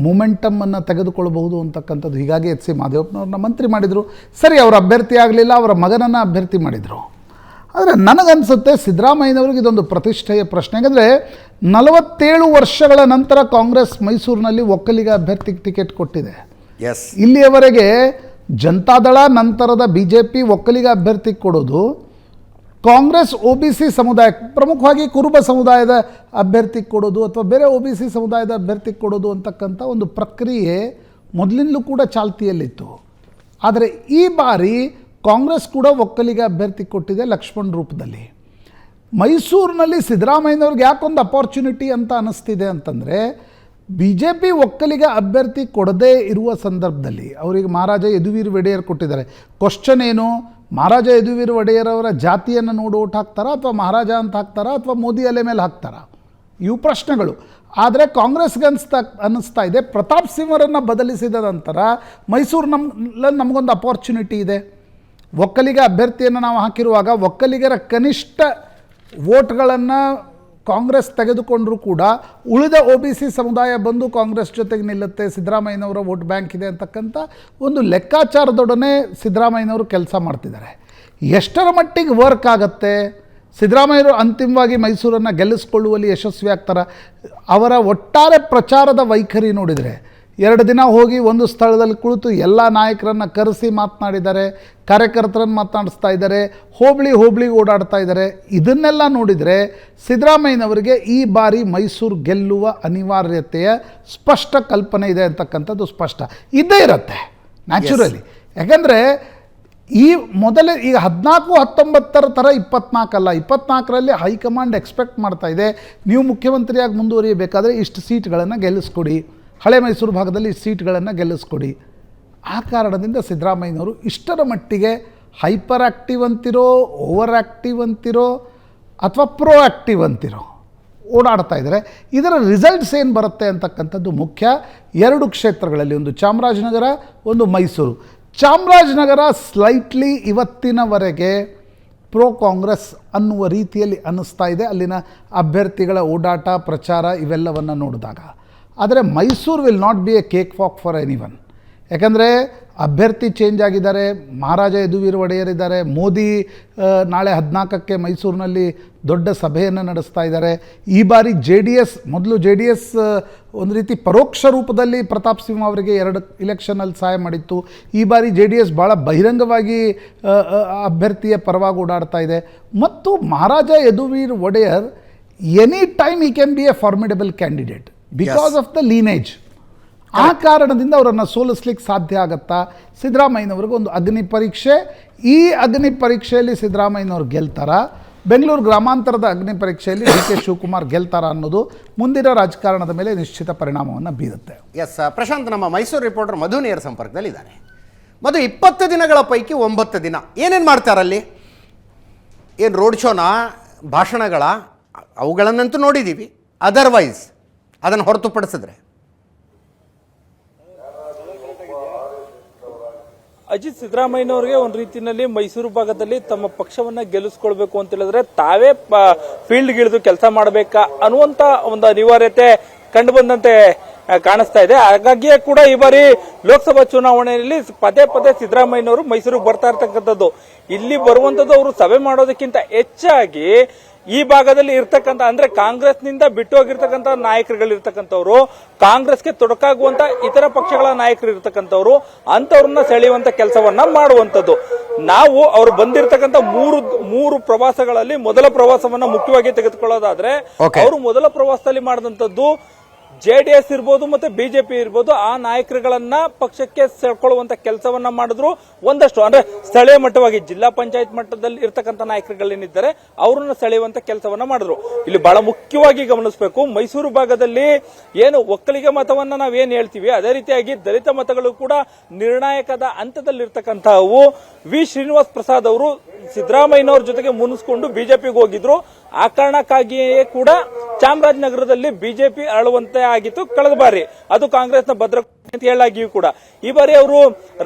ಮೊಮೆಂಟಮನ್ನು ತೆಗೆದುಕೊಳ್ಬಹುದು ಅಂತಕ್ಕಂಥದ್ದು. ಹೀಗಾಗಿ ಎಚ್ ಸಿ ಮಹದೇವಪ್ಪನವ್ರನ್ನ ಮಂತ್ರಿ ಮಾಡಿದರು. ಸರಿ, ಅವರ ಅಭ್ಯರ್ಥಿ ಆಗಲಿಲ್ಲ, ಅವರ ಮಗನನ್ನು ಅಭ್ಯರ್ಥಿ ಮಾಡಿದರು. ಆದರೆ ನನಗನ್ಸುತ್ತೆ ಸಿದ್ದರಾಮಯ್ಯನವ್ರಿಗೆ ಇದೊಂದು ಪ್ರತಿಷ್ಠೆಯ ಪ್ರಶ್ನೆ. ಯಾಕಂದರೆ 47 ವರ್ಷಗಳ ನಂತರ ಕಾಂಗ್ರೆಸ್ ಮೈಸೂರಿನಲ್ಲಿ ಒಕ್ಕಲಿಗ ಅಭ್ಯರ್ಥಿಗೆ ಟಿಕೆಟ್ ಕೊಟ್ಟಿದೆ. ಇಲ್ಲಿಯವರೆಗೆ ಜನತಾದಳ ನಂತರದ ಬಿ ಜೆ ಪಿ ಒಕ್ಕಲಿಗ ಅಭ್ಯರ್ಥಿಗೆ ಕೊಡೋದು, ಕಾಂಗ್ರೆಸ್ ಒ ಬಿ ಸಿ ಸಮುದಾಯಕ್ಕೆ, ಪ್ರಮುಖವಾಗಿ ಕುರುಬ ಸಮುದಾಯದ ಅಭ್ಯರ್ಥಿಗೆ ಕೊಡೋದು ಅಥವಾ ಬೇರೆ ಒ ಬಿ ಸಿ ಸಮುದಾಯದ ಅಭ್ಯರ್ಥಿಗೆ ಕೊಡೋದು ಅಂತಕ್ಕಂಥ ಒಂದು ಪ್ರಕ್ರಿಯೆ ಮೊದಲಿಂದಲೂ ಕೂಡ ಚಾಲ್ತಿಯಲ್ಲಿತ್ತು. ಆದರೆ ಈ ಬಾರಿ ಕಾಂಗ್ರೆಸ್ ಕೂಡ ಒಕ್ಕಲಿಗ ಅಭ್ಯರ್ಥಿ ಕೊಟ್ಟಿದೆ ಲಕ್ಷ್ಮಣ್ ರೂಪದಲ್ಲಿ. ಮೈಸೂರಿನಲ್ಲಿ ಸಿದ್ದರಾಮಯ್ಯನವ್ರಿಗೆ ಯಾಕೊಂದು ಅಪಾರ್ಚುನಿಟಿ ಅಂತ ಅನ್ನಿಸ್ತಿದೆ ಅಂತಂದರೆ, ಬಿ ಜೆ ಪಿ ಒಕ್ಕಲಿಗ ಅಭ್ಯರ್ಥಿ ಕೊಡದೇ ಇರುವ ಸಂದರ್ಭದಲ್ಲಿ ಅವರಿಗೆ ಮಹಾರಾಜ ಯದುವೀರ್ ಒಡೆಯರ್ ಕೊಟ್ಟಿದ್ದಾರೆ. ಕ್ವಶ್ಚನ್ ಏನು, ಮಹಾರಾಜ ಯದುವೀರ್ ಒಡೆಯರ್ ಅವರ ಜಾತಿಯನ್ನು ನೋಡಿ ಓಟ್ ಹಾಕ್ತಾರಾ ಅಥವಾ ಮಹಾರಾಜ ಅಂತ ಹಾಕ್ತಾರಾ ಅಥವಾ ಮೋದಿ ಅಲೆ ಮೇಲೆ ಹಾಕ್ತಾರಾ, ಇವು ಪ್ರಶ್ನೆಗಳು. ಆದರೆ ಕಾಂಗ್ರೆಸ್ಗೆ ಅನ್ನಿಸ್ತಾ ಇದೆ ಪ್ರತಾಪ್ ಸಿಂಹರನ್ನು ಬದಲಿಸಿದ ನಂತರ ಮೈಸೂರಿನಲ್ಲಿ ನಮಗೊಂದು ಅಪಾರ್ಚುನಿಟಿ ಇದೆ. ಒಕ್ಕಲಿಗ ಅಭ್ಯರ್ಥಿಯನ್ನು ನಾವು ಹಾಕಿರುವಾಗ ಒಕ್ಕಲಿಗರ ಕನಿಷ್ಠ ವೋಟ್ಗಳನ್ನು ಕಾಂಗ್ರೆಸ್ ತೆಗೆದುಕೊಂಡರೂ ಕೂಡ ಉಳಿದ ಒ ಬಿ ಸಿ ಸಮುದಾಯ ಬಂದು ಕಾಂಗ್ರೆಸ್ ಜೊತೆಗೆ ನಿಲ್ಲುತ್ತೆ, ಸಿದ್ದರಾಮಯ್ಯನವರ ವೋಟ್ ಬ್ಯಾಂಕ್ ಇದೆ ಅಂತಕ್ಕಂಥ ಒಂದು ಲೆಕ್ಕಾಚಾರದೊಡನೆ ಸಿದ್ದರಾಮಯ್ಯನವರು ಕೆಲಸ ಮಾಡ್ತಿದ್ದಾರೆ. ಎಷ್ಟರ ಮಟ್ಟಿಗೆ ವರ್ಕ್ ಆಗುತ್ತೆ, ಸಿದ್ದರಾಮಯ್ಯರು ಅಂತಿಮವಾಗಿ ಮೈಸೂರನ್ನು ಗೆಲ್ಲಿಸ್ಕೊಳ್ಳುವಲ್ಲಿ ಯಶಸ್ವಿ ಆಗ್ತಾರೆ, ಅವರ ಒಟ್ಟಾರೆ ಪ್ರಚಾರದ ವೈಖರಿ ನೋಡಿದರೆ 2 ದಿನ ಹೋಗಿ ಒಂದು ಸ್ಥಳದಲ್ಲಿ ಕುಳಿತು ಎಲ್ಲ ನಾಯಕರನ್ನು ಕರೆಸಿ ಮಾತನಾಡಿದ್ದಾರೆ, ಕಾರ್ಯಕರ್ತರನ್ನು ಮಾತನಾಡಿಸ್ತಾ ಇದ್ದಾರೆ, ಹೋಬಳಿ ಓಡಾಡ್ತಾ ಇದ್ದಾರೆ. ಇದನ್ನೆಲ್ಲ ನೋಡಿದರೆ ಸಿದ್ದರಾಮಯ್ಯನವರಿಗೆ ಈ ಬಾರಿ ಮೈಸೂರು ಗೆಲ್ಲುವ ಅನಿವಾರ್ಯತೆಯ ಸ್ಪಷ್ಟ ಕಲ್ಪನೆ ಇದೆ ಅಂತಕ್ಕಂಥದ್ದು ಸ್ಪಷ್ಟ ಇದ್ದೇ ಇರುತ್ತೆ ನ್ಯಾಚುರಲಿ. ಯಾಕಂದರೆ ಈ ಮೊದಲೇ ಈಗ 14-19 ಥರ 24 ಅಲ್ಲ, 24ರಲ್ಲಿ ಹೈಕಮಾಂಡ್ ಎಕ್ಸ್ಪೆಕ್ಟ್ ಮಾಡ್ತಾ ಇದೆ, ನೀವು ಮುಖ್ಯಮಂತ್ರಿಯಾಗಿ ಮುಂದುವರಿಯಬೇಕಾದ್ರೆ ಇಷ್ಟು ಸೀಟ್ಗಳನ್ನು ಗೆಲ್ಲಿಸ್ಕೊಡಿ, ಹಳೆ ಮೈಸೂರು ಭಾಗದಲ್ಲಿ ಇಷ್ಟು ಸೀಟ್ಗಳನ್ನು ಗೆಲ್ಲಿಸ್ಕೊಡಿ. ಆ ಕಾರಣದಿಂದ ಸಿದ್ದರಾಮಯ್ಯನವರು ಇಷ್ಟರ ಮಟ್ಟಿಗೆ ಹೈಪರ್ ಆ್ಯಕ್ಟಿವ್ ಅಂತಿರೋ, ಓವರ್ ಆ್ಯಕ್ಟಿವ್ ಅಂತಿರೋ ಅಥವಾ ಪ್ರೋ ಆ್ಯಕ್ಟಿವ್ ಅಂತಿರೋ ಓಡಾಡ್ತಾ ಇದ್ದಾರೆ. ಇದರ ರಿಸಲ್ಟ್ಸ್ ಏನು ಬರುತ್ತೆ ಅಂತಕ್ಕಂಥದ್ದು ಮುಖ್ಯ. 2 ಕ್ಷೇತ್ರಗಳಲ್ಲಿ, ಒಂದು ಚಾಮರಾಜನಗರ, ಒಂದು ಮೈಸೂರು. ಚಾಮರಾಜನಗರ ಸ್ಲೈಟ್ಲಿ ಇವತ್ತಿನವರೆಗೆ ಪ್ರೋ ಕಾಂಗ್ರೆಸ್ ಅನ್ನುವ ರೀತಿಯಲ್ಲಿ ಅನ್ನಿಸ್ತಾ ಇದೆ ಅಲ್ಲಿನ ಅಭ್ಯರ್ಥಿಗಳ ಓಡಾಟ, ಪ್ರಚಾರ ಇವೆಲ್ಲವನ್ನು ನೋಡಿದಾಗ. ಆದರೆ Mysuru will not be A cake walk for anyone. ಯಾಕಂದರೆ ಅಭ್ಯರ್ಥಿ ಚೇಂಜ್ ಆಗಿದ್ದಾರೆ, ಮಹಾರಾಜ ಯದುವೀರ್ ಒಡೆಯರ್ ಇದ್ದಾರೆ, ಮೋದಿ ನಾಳೆ 14ಕ್ಕೆ ಮೈಸೂರಿನಲ್ಲಿ ದೊಡ್ಡ ಸಭೆಯನ್ನು ನಡೆಸ್ತಾ ಇದ್ದಾರೆ. ಈ ಬಾರಿ ಮೊದಲು ಜೆ ಡಿ ಎಸ್ ಒಂದು ರೀತಿ ಪರೋಕ್ಷ ರೂಪದಲ್ಲಿ ಪ್ರತಾಪ್ ಸಿಂಹ ಅವರಿಗೆ 2 ಇಲೆಕ್ಷನಲ್ಲಿ ಸಹಾಯ ಮಾಡಿತ್ತು. ಈ ಬಾರಿ ಜೆ ಡಿ ಎಸ್ ಭಾಳ ಬಹಿರಂಗವಾಗಿ ಅಭ್ಯರ್ಥಿಯ ಪರವಾಗಿ ಓಡಾಡ್ತಾ ಇದೆ. ಮತ್ತು ಮಹಾರಾಜ ಯದುವೀರ್ ಒಡೆಯರ್ ಎನಿ ಟೈಮ್ ಈ can be a formidable candidate because of the lineage. ಆ ಕಾರಣದಿಂದ ಅವರನ್ನು ಸೋಲಿಸ್ಲಿಕ್ಕೆ ಸಾಧ್ಯ ಆಗುತ್ತಾ? ಸಿದ್ದರಾಮಯ್ಯನವ್ರಿಗೆ ಒಂದು ಅಗ್ನಿ ಪರೀಕ್ಷೆ. ಈ ಅಗ್ನಿ ಪರೀಕ್ಷೆಯಲ್ಲಿ ಸಿದ್ದರಾಮಯ್ಯನವ್ರು ಗೆಲ್ತಾರಾ, ಬೆಂಗಳೂರು ಗ್ರಾಮಾಂತರದ ಅಗ್ನಿ ಪರೀಕ್ಷೆಯಲ್ಲಿ ಡಿ ಕೆ ಶಿವಕುಮಾರ್ ಗೆಲ್ತಾರಾ ಅನ್ನೋದು ಮುಂದಿನ ರಾಜಕಾರಣದ ಮೇಲೆ ನಿಶ್ಚಿತ ಪರಿಣಾಮವನ್ನು ಬೀರುತ್ತೆ. ಎಸ್ ಪ್ರಶಾಂತ್, ನಮ್ಮ ಮೈಸೂರು ರಿಪೋರ್ಟರ್ ಮಧು ನೇರ ಸಂಪರ್ಕದಲ್ಲಿದ್ದಾನೆ. ಮಧು, 20 ದಿನಗಳ ಪೈಕಿ 9 ದಿನ ಏನೇನು ಮಾಡ್ತಾರಲ್ಲಿ? ಏನು ರೋಡ್ ಶೋನ, ಭಾಷಣಗಳ, ಅವುಗಳನ್ನಂತೂ ನೋಡಿದ್ದೀವಿ. ಅದರ್ವೈಸ್ ಅದನ್ನು ಹೊರತುಪಡಿಸಿದ್ರೆ ಅಜಿತ್, ಸಿದ್ದರಾಮಯ್ಯನವರಿಗೆ ಒಂದು ರೀತಿಯಲ್ಲಿ ಮೈಸೂರು ಭಾಗದಲ್ಲಿ ತಮ್ಮ ಪಕ್ಷವನ್ನ ಗೆಲ್ಲಿಸ್ಕೊಳ್ಬೇಕು ಅಂತ ಹೇಳಿದ್ರೆ ತಾವೇ ಫೀಲ್ಡ್ಗಿಳಿದು ಕೆಲಸ ಮಾಡಬೇಕಾ ಅನ್ನುವಂತ ಒಂದು ಅನಿವಾರ್ಯತೆ ಕಂಡು ಬಂದಂತೆ ಕಾಣಿಸ್ತಾ ಇದೆ. ಹಾಗಾಗಿಯೇ ಕೂಡ ಈ ಬಾರಿ ಲೋಕಸಭಾ ಚುನಾವಣೆಯಲ್ಲಿ ಪದೇ ಸಿದ್ದರಾಮಯ್ಯನವರು ಮೈಸೂರಿಗೆ ಬರ್ತಾ ಇರ್ತಕ್ಕಂಥದ್ದು. ಇಲ್ಲಿ ಬರುವಂತದ್ದು ಅವರು ಸಭೆ ಮಾಡೋದಕ್ಕಿಂತ ಹೆಚ್ಚಾಗಿ ಈ ಭಾಗದಲ್ಲಿ ಇರ್ತಕ್ಕಂಥ, ಅಂದ್ರೆ ಕಾಂಗ್ರೆಸ್ನಿಂದ ಬಿಟ್ಟು ಹೋಗಿರ್ತಕ್ಕಂಥ ನಾಯಕರುಗಳಿರ್ತಕ್ಕಂಥವ್ರು, ಕಾಂಗ್ರೆಸ್ಗೆ ತೊಡಕಾಗುವಂತ ಇತರ ಪಕ್ಷಗಳ ನಾಯಕರು ಇರ್ತಕ್ಕಂಥವ್ರು, ಅಂತವ್ರನ್ನ ಸೆಳೆಯುವಂತ ಕೆಲಸವನ್ನ ಮಾಡುವಂತದ್ದು. ನಾವು ಅವರು ಬಂದಿರತಕ್ಕಂಥ ಮೂರು ಪ್ರವಾಸಗಳಲ್ಲಿ ಮೊದಲ ಪ್ರವಾಸವನ್ನ ಮುಖ್ಯವಾಗಿ ತೆಗೆದುಕೊಳ್ಳೋದಾದ್ರೆ, ಅವರು ಮೊದಲ ಪ್ರವಾಸದಲ್ಲಿ ಮಾಡಿದಂತದ್ದು ಜೆಡಿಎಸ್ ಇರ್ಬೋದು ಮತ್ತೆ ಬಿಜೆಪಿ ಇರ್ಬೋದು, ಆ ನಾಯಕರುಗಳನ್ನ ಪಕ್ಷಕ್ಕೆ ಸೆಳ್ಕೊಳ್ಳುವಂತ ಕೆಲಸವನ್ನ ಮಾಡಿದ್ರು. ಒಂದಷ್ಟು ಅಂದ್ರೆ ಸ್ಥಳೀಯ ಮಟ್ಟವಾಗಿ ಜಿಲ್ಲಾ ಪಂಚಾಯತ್ ಮಟ್ಟದಲ್ಲಿ ಇರ್ತಕ್ಕಂಥ ನಾಯಕರುಗಳೇನಿದ್ದಾರೆ ಅವರನ್ನ ಸೆಳೆಯುವಂತ ಕೆಲಸವನ್ನ ಮಾಡಿದ್ರು. ಇಲ್ಲಿ ಬಹಳ ಮುಖ್ಯವಾಗಿ ಗಮನಿಸಬೇಕು, ಮೈಸೂರು ಭಾಗದಲ್ಲಿ ಏನು ಒಕ್ಕಲಿಗ ಮತವನ್ನ ನಾವೇನ್ ಹೇಳ್ತೀವಿ, ಅದೇ ರೀತಿಯಾಗಿ ದಲಿತ ಮತಗಳು ಕೂಡ ನಿರ್ಣಾಯಕದ ಹಂತದಲ್ಲಿರ್ತಕ್ಕಂಥವು. ವಿ ಶ್ರೀನಿವಾಸ್ ಪ್ರಸಾದ್ ಅವರು ಸಿದ್ದರಾಮಯ್ಯನವ್ರ ಜೊತೆಗೆ ಮುನಿಸ್ಕೊಂಡು ಬಿಜೆಪಿಗೆ ಹೋಗಿದ್ರು. ಆ ಕಾರಣಕ್ಕಾಗಿಯೇ ಕೂಡ ಚಾಮರಾಜನಗರದಲ್ಲಿ ಬಿಜೆಪಿ ಅರಳುವಂತೆ ಆಗಿತ್ತು ಕಳೆದ ಬಾರಿ. ಅದು ಕಾಂಗ್ರೆಸ್ನ ಭದ್ರಕೋಟೆ ಅಂತ ಹೇಳಲಾಗಿಯೂ ಕೂಡ ಈ ಬಾರಿ ಅವರು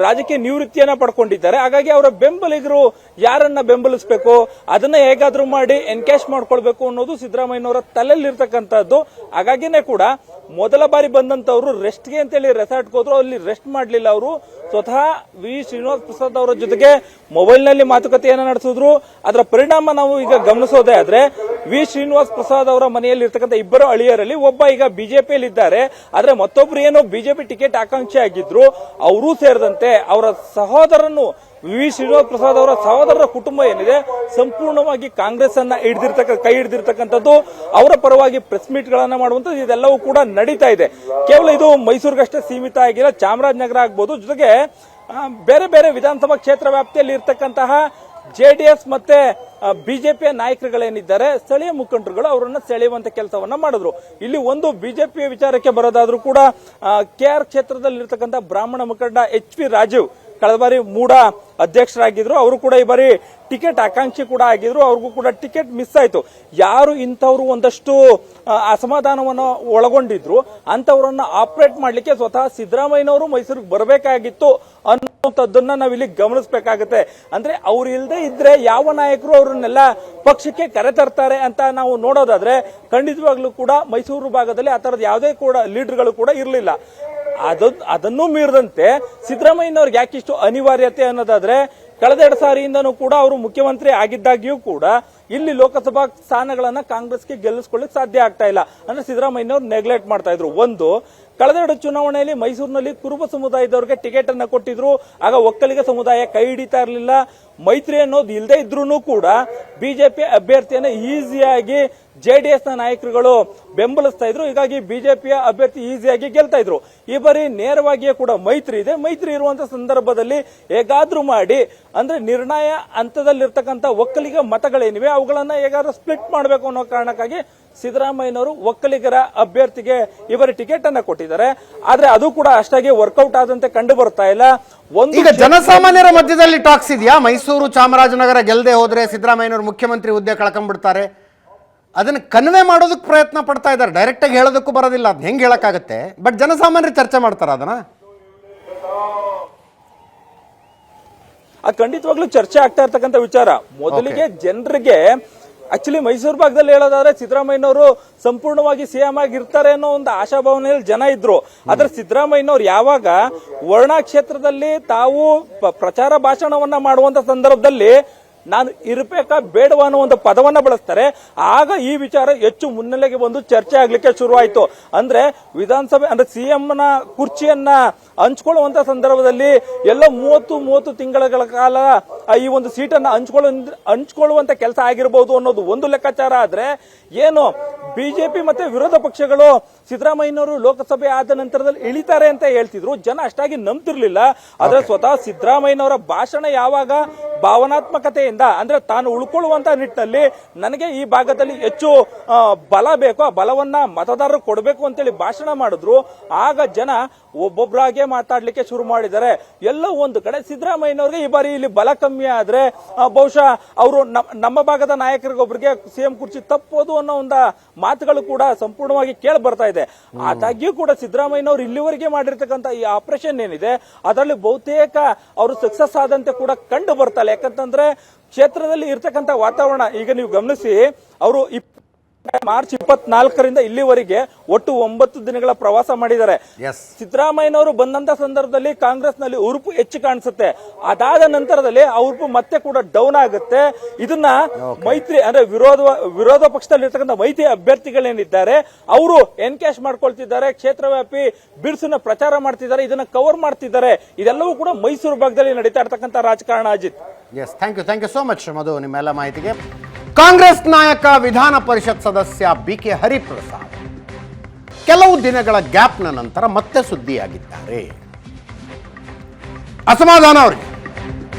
ರಾಜಕೀಯ ನಿವೃತ್ತಿಯನ್ನ ಪಡ್ಕೊಂಡಿದ್ದಾರೆ. ಹಾಗಾಗಿ ಅವರ ಬೆಂಬಲಿಗರು ಯಾರನ್ನ ಬೆಂಬಲಿಸಬೇಕು, ಅದನ್ನ ಹೇಗಾದ್ರೂ ಮಾಡಿ ಎನ್ಕ್ಯಾಶ್ ಮಾಡ್ಕೊಳ್ಬೇಕು ಅನ್ನೋದು ಸಿದ್ದರಾಮಯ್ಯನವರ ತಲೆಯಲ್ಲಿರ್ತಕ್ಕಂಥದ್ದು. ಹಾಗಾಗಿನೇ ಕೂಡ ಮೊದಲ ಬಾರಿ ಬಂದಂತವ್ರು ರೆಸ್ಟ್ಗೆ ಅಂತೇಳಿ ರೆಸಾರ್ಟ್ಗೆ ಹೋದ್ರು, ಅಲ್ಲಿ ರೆಸ್ಟ್ ಮಾಡಲಿಲ್ಲ. ಅವರು ಸ್ವತಃ ವಿ ಶ್ರೀನಿವಾಸ್ ಪ್ರಸಾದ್ ಅವರ ಜೊತೆಗೆ ಮೊಬೈಲ್ ನಲ್ಲಿ ಮಾತುಕತೆಯನ್ನ ನಡೆಸಿದ್ರು. ಅದರ ಪರಿಣಾಮ ನಾವು ಈಗ ಗಮನಿಸೋದೇ ಆದ್ರೆ, ವಿ ಶ್ರೀನಿವಾಸ್ ಪ್ರಸಾದ್ ಅವರ ಮನೆಯಲ್ಲಿ ಇರ್ತಕ್ಕಂಥ 2 ಅಳಿಯರಲ್ಲಿ ಒಬ್ಬ ಈಗ ಬಿಜೆಪಿಯಲ್ಲಿ ಇದ್ದಾರೆ. ಆದ್ರೆ ಮತ್ತೊಬ್ರು ಏನೋ ಬಿಜೆಪಿ ಟಿಕೆಟ್ ಆಕಾಂಕ್ಷಿ ಆಗಿದ್ರು, ಅವರೂ ಸೇರಿದಂತೆ ಅವರ ಸಹೋದರನ್ನು, ವಿ ಶ್ರೀನಿವಾಸ್ ಪ್ರಸಾದ್ ಅವರ ಸಹೋದರರ ಕುಟುಂಬ ಏನಿದೆ ಸಂಪೂರ್ಣವಾಗಿ ಕಾಂಗ್ರೆಸ್ ಅನ್ನ ಕೈ ಹಿಡಿದಿರ್ತಕ್ಕಂಥದ್ದು. ಅವರ ಪರವಾಗಿ ಪ್ರೆಸ್ ಮೀಟ್ ಗಳನ್ನ ಮಾಡುವಂತದ್ದು ಇದೆಲ್ಲವೂ ಕೂಡ ನಡೀತಾ ಇದೆ. ಕೇವಲ ಇದು ಮೈಸೂರಿಗಷ್ಟೇ ಸೀಮಿತ ಆಗಿಲ್ಲ, ಚಾಮರಾಜನಗರ ಆಗ್ಬೋದು, ಜೊತೆಗೆ ಬೇರೆ ಬೇರೆ ವಿಧಾನಸಭಾ ಕ್ಷೇತ್ರ ವ್ಯಾಪ್ತಿಯಲ್ಲಿ ಇರ್ತಕ್ಕಂತಹ ಜೆಡಿಎಸ್ ಮತ್ತೆ ಬಿಜೆಪಿಯ ನಾಯಕರುಗಳೇನಿದ್ದಾರೆ, ಸ್ಥಳೀಯ ಮುಖಂಡರುಗಳು ಅವರನ್ನ ಸೆಳೆಯುವಂತ ಕೆಲಸವನ್ನ ಮಾಡಿದ್ರು. ಇಲ್ಲಿ ಒಂದು ಬಿಜೆಪಿಯ ವಿಚಾರಕ್ಕೆ ಬರೋದಾದ್ರೂ ಕೂಡ ಕೆಆರ್ ಕ್ಷೇತ್ರದಲ್ಲಿ ಇರ್ತಕ್ಕಂಥ ಬ್ರಾಹ್ಮಣ ಮುಖಂಡ ಎಚ್ ಪಿ ರಾಜೀವ್ ಕಳೆದ ಬಾರಿ ಮೂಡ ಅಧ್ಯಕ್ಷರಾಗಿದ್ರು. ಅವರು ಕೂಡ ಈ ಬಾರಿ ಟಿಕೆಟ್ ಆಕಾಂಕ್ಷಿ ಕೂಡ ಆಗಿದ್ರು. ಅವ್ರಿಗೂ ಕೂಡ ಟಿಕೆಟ್ ಮಿಸ್ ಆಯ್ತು. ಯಾರು ಇಂಥವ್ರು ಒಂದಷ್ಟು ಅಸಮಾಧಾನವನ್ನು ಒಳಗೊಂಡಿದ್ರು ಅಂತವರನ್ನ ಆಪರೇಟ್ ಮಾಡ್ಲಿಕ್ಕೆ ಸ್ವತಃ ಸಿದ್ದರಾಮಯ್ಯನವರು ಮೈಸೂರಿಗೆ ಬರಬೇಕಾಗಿತ್ತು ಅನ್ನುವಂಥದ್ದನ್ನ ನಾವಿಲ್ಲಿ ಗಮನಿಸಬೇಕಾಗತ್ತೆ. ಅಂದ್ರೆ ಅವ್ರು ಇಲ್ಲದೆ ಇದ್ರೆ ಯಾವ ನಾಯಕರು ಅವರನ್ನೆಲ್ಲ ಪಕ್ಷಕ್ಕೆ ಕರೆತರ್ತಾರೆ ಅಂತ ನಾವು ನೋಡೋದಾದ್ರೆ ಖಂಡಿತವಾಗ್ಲೂ ಕೂಡ ಮೈಸೂರು ಭಾಗದಲ್ಲಿ ಆ ತರದ ಯಾವುದೇ ಕೂಡ ಲೀಡರ್ಗಳು ಕೂಡ ಇರಲಿಲ್ಲ. ಅದನ್ನೂ ಮೀರಿದಂತೆ ಸಿದ್ದರಾಮಯ್ಯನವ್ರಿಗೆ ಯಾಕಿಷ್ಟು ಅನಿವಾರ್ಯತೆ ಅನ್ನೋದಾದ್ರೆ, ಕಳೆದೆರಡು ಸಾರಿಯಿಂದನೂ ಕೂಡ ಅವರು ಮುಖ್ಯಮಂತ್ರಿ ಆಗಿದ್ದಾಗ್ಯೂ ಕೂಡ ಇಲ್ಲಿ ಲೋಕಸಭಾ ಸ್ಥಾನಗಳನ್ನ ಕಾಂಗ್ರೆಸ್ಗೆ ಗೆಲ್ಲಿಸ್ಕೊಳ್ಳಿಕ್ ಸಾಧ್ಯ ಆಗ್ತಾ ಇಲ್ಲ. ಅಂದ್ರೆ ಸಿದ್ದರಾಮಯ್ಯನವರು ನೆಗ್ಲೆಕ್ಟ್ ಮಾಡ್ತಾ ಇದ್ರು. ಒಂದು, ಕಳೆದೆರಡು ಚುನಾವಣೆಯಲ್ಲಿ ಮೈಸೂರಿನಲ್ಲಿ ಕುರುಬ ಸಮುದಾಯದವರಿಗೆ ಟಿಕೆಟ್ ಅನ್ನ ಕೊಟ್ಟಿದ್ರು. ಆಗ ಒಕ್ಕಲಿಗ ಸಮುದಾಯ ಕೈ ಹಿಡಿತಾ ಇರಲಿಲ್ಲ. ಮೈತ್ರಿ ಅನ್ನೋದು ಇಲ್ಲದೆ ಇದ್ರೂ ಕೂಡ ಬಿಜೆಪಿ ಅಭ್ಯರ್ಥಿಯನ್ನ ಈಸಿಯಾಗಿ ಜೆಡಿಎಸ್ ನ ನಾಯಕರುಗಳು ಬೆಂಬಲಿಸ್ತಾ ಇದ್ರು. ಹೀಗಾಗಿ ಬಿಜೆಪಿಯ ಅಭ್ಯರ್ಥಿ ಈಸಿಯಾಗಿ ಗೆಲ್ತಾ ಇದ್ರು. ಈ ಬಾರಿ ನೇರವಾಗಿಯೇ ಕೂಡ ಮೈತ್ರಿ ಇದೆ. ಮೈತ್ರಿ ಇರುವಂತಹ ಸಂದರ್ಭದಲ್ಲಿ ಹೇಗಾದ್ರೂ ಮಾಡಿ, ಅಂದ್ರೆ ನಿರ್ಣಯ ಹಂತದಲ್ಲಿರ್ತಕ್ಕಂಥ ಒಕ್ಕಲಿಗ ಮತಗಳೇನಿವೆ ಅವುಗಳನ್ನ ಹೇಗಾದ್ರೂ ಸ್ಪ್ಲಿಟ್ ಮಾಡಬೇಕು ಅನ್ನೋ ಕಾರಣಕ್ಕಾಗಿ ಸಿದ್ದರಾಮಯ್ಯನವರು ಒಕ್ಕಲಿಗರ ಅಭ್ಯರ್ಥಿಗೆ ಈ ಬಾರಿ ಟಿಕೆಟ್ ಅನ್ನ ಕೊಟ್ಟಿದ್ದಾರೆ. ಆದ್ರೆ ಅದು ಕೂಡ ಅಷ್ಟಾಗಿ ವರ್ಕೌಟ್ ಆದಂತೆ ಕಂಡು ಬರ್ತಾ ಇಲ್ಲ. ಈಗ ಜನಸಾಮಾನ್ಯರ ಮಧ್ಯದಲ್ಲಿ ಟಾಕ್ಸ್ ಇದೆಯಾ? ಮೈಸೂರು ಚಾಮರಾಜನಗರ ಗೆಲ್ಲದೆ ಹೋದ್ರೆ ಸಿದ್ದರಾಮಯ್ಯನವರು ಮುಖ್ಯಮಂತ್ರಿ ಹುದ್ದೆ ಕಳ್ಕೊಂಡ್ಬಿಡ್ತಾರೆ, ಅದನ್ನ ಕನ್ವೆ ಮಾಡೋದಕ್ಕೆ ಪ್ರಯತ್ನ ಪಡ್ತಾ ಇದ್ದಾರೆ. ಡೈರೆಕ್ಟ್ ಆಗಿ ಹೇಳೋದಕ್ಕೂ ಬರೋದಿಲ್ಲ, ಅದ್ ಹೆಂಗ್ ಹೇಳಕ್ಕಾಗತ್ತೆ? ಬಟ್ ಜನಸಾಮಾನ್ಯರು ಚರ್ಚೆ ಮಾಡ್ತಾರ ಅದನ್ನ. ಅದು ಖಂಡಿತವಾಗ್ಲೂ ಚರ್ಚೆ ಆಗ್ತಾ ಇರ್ತಕ್ಕಂಥ ವಿಚಾರ. ಮೊದಲಿಗೆ ಜನರಿಗೆ ಆಕ್ಚುಲಿ ಮೈಸೂರು ಭಾಗದಲ್ಲಿ ಹೇಳೋದಾದ್ರೆ ಸಿದ್ದರಾಮಯ್ಯನವರು ಸಂಪೂರ್ಣವಾಗಿ ಸಿಎಂ ಆಗಿರ್ತಾರೆ ಅನ್ನೋ ಒಂದು ಆಶಾಭಾವನೆಯಲ್ಲಿ ಜನ ಇದ್ರು. ಆದ್ರೆ ಸಿದ್ದರಾಮಯ್ಯನವರು ಯಾವಾಗ ವರ್ಣ ಕ್ಷೇತ್ರದಲ್ಲಿ ತಾವು ಪ್ರಚಾರ ಭಾಷಣವನ್ನ ಮಾಡುವಂತ ಸಂದರ್ಭದಲ್ಲಿ ನಾನು ಇರಬೇಕಾ ಬೇಡವಾ ಅನ್ನೋ ಒಂದು ಪದವನ್ನ ಬಳಸ್ತಾರೆ, ಆಗ ಈ ವಿಚಾರ ಹೆಚ್ಚು ಮುನ್ನೆಲೆಗೆ ಬಂದು ಚರ್ಚೆ ಆಗ್ಲಿಕ್ಕೆ ಶುರುವಾಯಿತು. ಅಂದ್ರೆ ವಿಧಾನಸಭೆ ಅಂದ್ರೆ ಸಿಎಂನ ಕುರ್ಚಿಯನ್ನ ಹಂಚ್ಕೊಳ್ಳುವಂತ ಸಂದರ್ಭದಲ್ಲಿ ಎಲ್ಲ 30 ತಿಂಗಳ ಕಾಲ ಈ ಒಂದು ಸೀಟನ್ನ ಹಂಚ್ಕೊಳ್ಳುವಂತ ಕೆಲಸ ಆಗಿರಬಹುದು ಅನ್ನೋದು ಒಂದು ಲೆಕ್ಕಾಚಾರ. ಆದ್ರೆ ಏನು ಬಿಜೆಪಿ ಮತ್ತೆ ವಿರೋಧ ಪಕ್ಷಗಳು ಸಿದ್ದರಾಮಯ್ಯನವರು ಲೋಕಸಭೆ ಆದ ನಂತರದಲ್ಲಿ ಇಳಿತಾರೆ ಅಂತ ಹೇಳ್ತಿದ್ರು, ಜನ ಅಷ್ಟಾಗಿ ನಂಬ್ತಿರ್ಲಿಲ್ಲ. ಆದ್ರೆ ಸ್ವತಃ ಸಿದ್ದರಾಮಯ್ಯನವರ ಭಾಷಣ ಯಾವಾಗ ಭಾವನಾತ್ಮಕತೆಯಿಂದ ಅಂದ್ರೆ ತಾನು ಉಳ್ಕೊಳ್ಳುವಂತ ನಿಟ್ಟಿನಲ್ಲಿ ನನಗೆ ಈ ಭಾಗದಲ್ಲಿ ಹೆಚ್ಚು ಬಲ ಬೇಕು, ಆ ಬಲವನ್ನ ಮತದಾರರು ಕೊಡಬೇಕು ಅಂತೇಳಿ ಭಾಷಣ ಮಾಡಿದ್ರು, ಆಗ ಜನ ಒಬ್ಬೊಬ್ಬರಾಗೆ ಮಾತಾಡ್ಲಿಕ್ಕೆ ಶುರು ಮಾಡಿದ್ದಾರೆ. ಎಲ್ಲೋ ಒಂದು ಕಡೆ ಸಿದ್ದರಾಮಯ್ಯನವ್ರಿಗೆ ಈ ಬಾರಿ ಇಲ್ಲಿ ಬಲ ಕಮ್ಮಿ ಆದ್ರೆ ಬಹುಶಃ ಅವರು ನಮ್ಮ ಭಾಗದ ನಾಯಕರಿಗೊಬ್ಬರಿಗೆ ಸಿಎಂ ಕುರ್ಚಿ ತಪ್ಪೋದು ಅನ್ನೋ ಒಂದು ಮಾತುಗಳು ಕೂಡ ಸಂಪೂರ್ಣವಾಗಿ ಕೇಳಿ ಬರ್ತಾ ಇದೆ. ಆದಾಗ್ಯೂ ಕೂಡ ಸಿದ್ದರಾಮಯ್ಯನವರು ಇಲ್ಲಿವರೆಗೆ ಮಾಡಿರ್ತಕ್ಕಂಥ ಈ ಆಪರೇಷನ್ ಏನಿದೆ ಅದರಲ್ಲಿ ಬಹುತೇಕ ಅವರು ಸಕ್ಸಸ್ ಆದಂತೆ ಕೂಡ ಕಂಡು ಬರ್ತಾರೆ. ಯಾಕಂತಂದ್ರೆ ಕ್ಷೇತ್ರದಲ್ಲಿ ಇರ್ತಕ್ಕಂಥ ವಾತಾವರಣ ಈಗ ನೀವು ಗಮನಿಸಿ, ಅವರು ಮಾರ್ಚ್ 24ರಿಂದ ಇಲ್ಲಿವರೆಗೆ ಒಟ್ಟು 9 ದಿನಗಳ ಪ್ರವಾಸ ಮಾಡಿದ್ದಾರೆ. ಸಿದ್ದರಾಮಯ್ಯನವರು ಬಂದಂತ ಸಂದರ್ಭದಲ್ಲಿ ಕಾಂಗ್ರೆಸ್ನಲ್ಲಿ ಉರುಪು ಹೆಚ್ಚು ಕಾಣಿಸುತ್ತೆ, ಅದಾದ ನಂತರದಲ್ಲಿ ಆ ಉರುಪು ಮತ್ತೆ ಕೂಡ ಡೌನ್ ಆಗುತ್ತೆ. ಇದನ್ನ ಮೈತ್ರಿ ಅಂದ್ರೆ ವಿರೋಧ ಪಕ್ಷದಲ್ಲಿ ಇರ್ತಕ್ಕಂಥ ಮೈತ್ರಿ ಅಭ್ಯರ್ಥಿಗಳೇನಿದ್ದಾರೆ ಅವರು ಎನ್ಕ್ಯಾಶ್ ಮಾಡ್ಕೊಳ್ತಿದ್ದಾರೆ, ಕ್ಷೇತ್ರವ್ಯಾಪಿ ಬಿರುಸಿನ ಪ್ರಚಾರ ಮಾಡ್ತಿದ್ದಾರೆ, ಇದನ್ನ ಕವರ್ ಮಾಡ್ತಿದ್ದಾರೆ. ಇದೆಲ್ಲವೂ ಕೂಡ ಮೈಸೂರು ಭಾಗದಲ್ಲಿ ನಡೀತಾ ಇರ್ತಕ್ಕಂಥ ರಾಜಕಾರಣ. Ajit, thank you so much Madhu, ನಿಮ್ಮೆಲ್ಲ ಮಾಹಿತಿಗೆ. ಕಾಂಗ್ರೆಸ್ ನಾಯಕ ವಿಧಾನ ಪರಿಷತ್ ಸದಸ್ಯ ಬಿಕೆ ಹರಿಪ್ರಸಾದ್ ಕೆಲವು ದಿನಗಳ ಗ್ಯಾಪ್ನ ನಂತರ ಮತ್ತೆ ಸುದ್ದಿಯಾಗಿದ್ದಾರೆ. ಅಸಮಾಧಾನ ಅವರಿಗೆ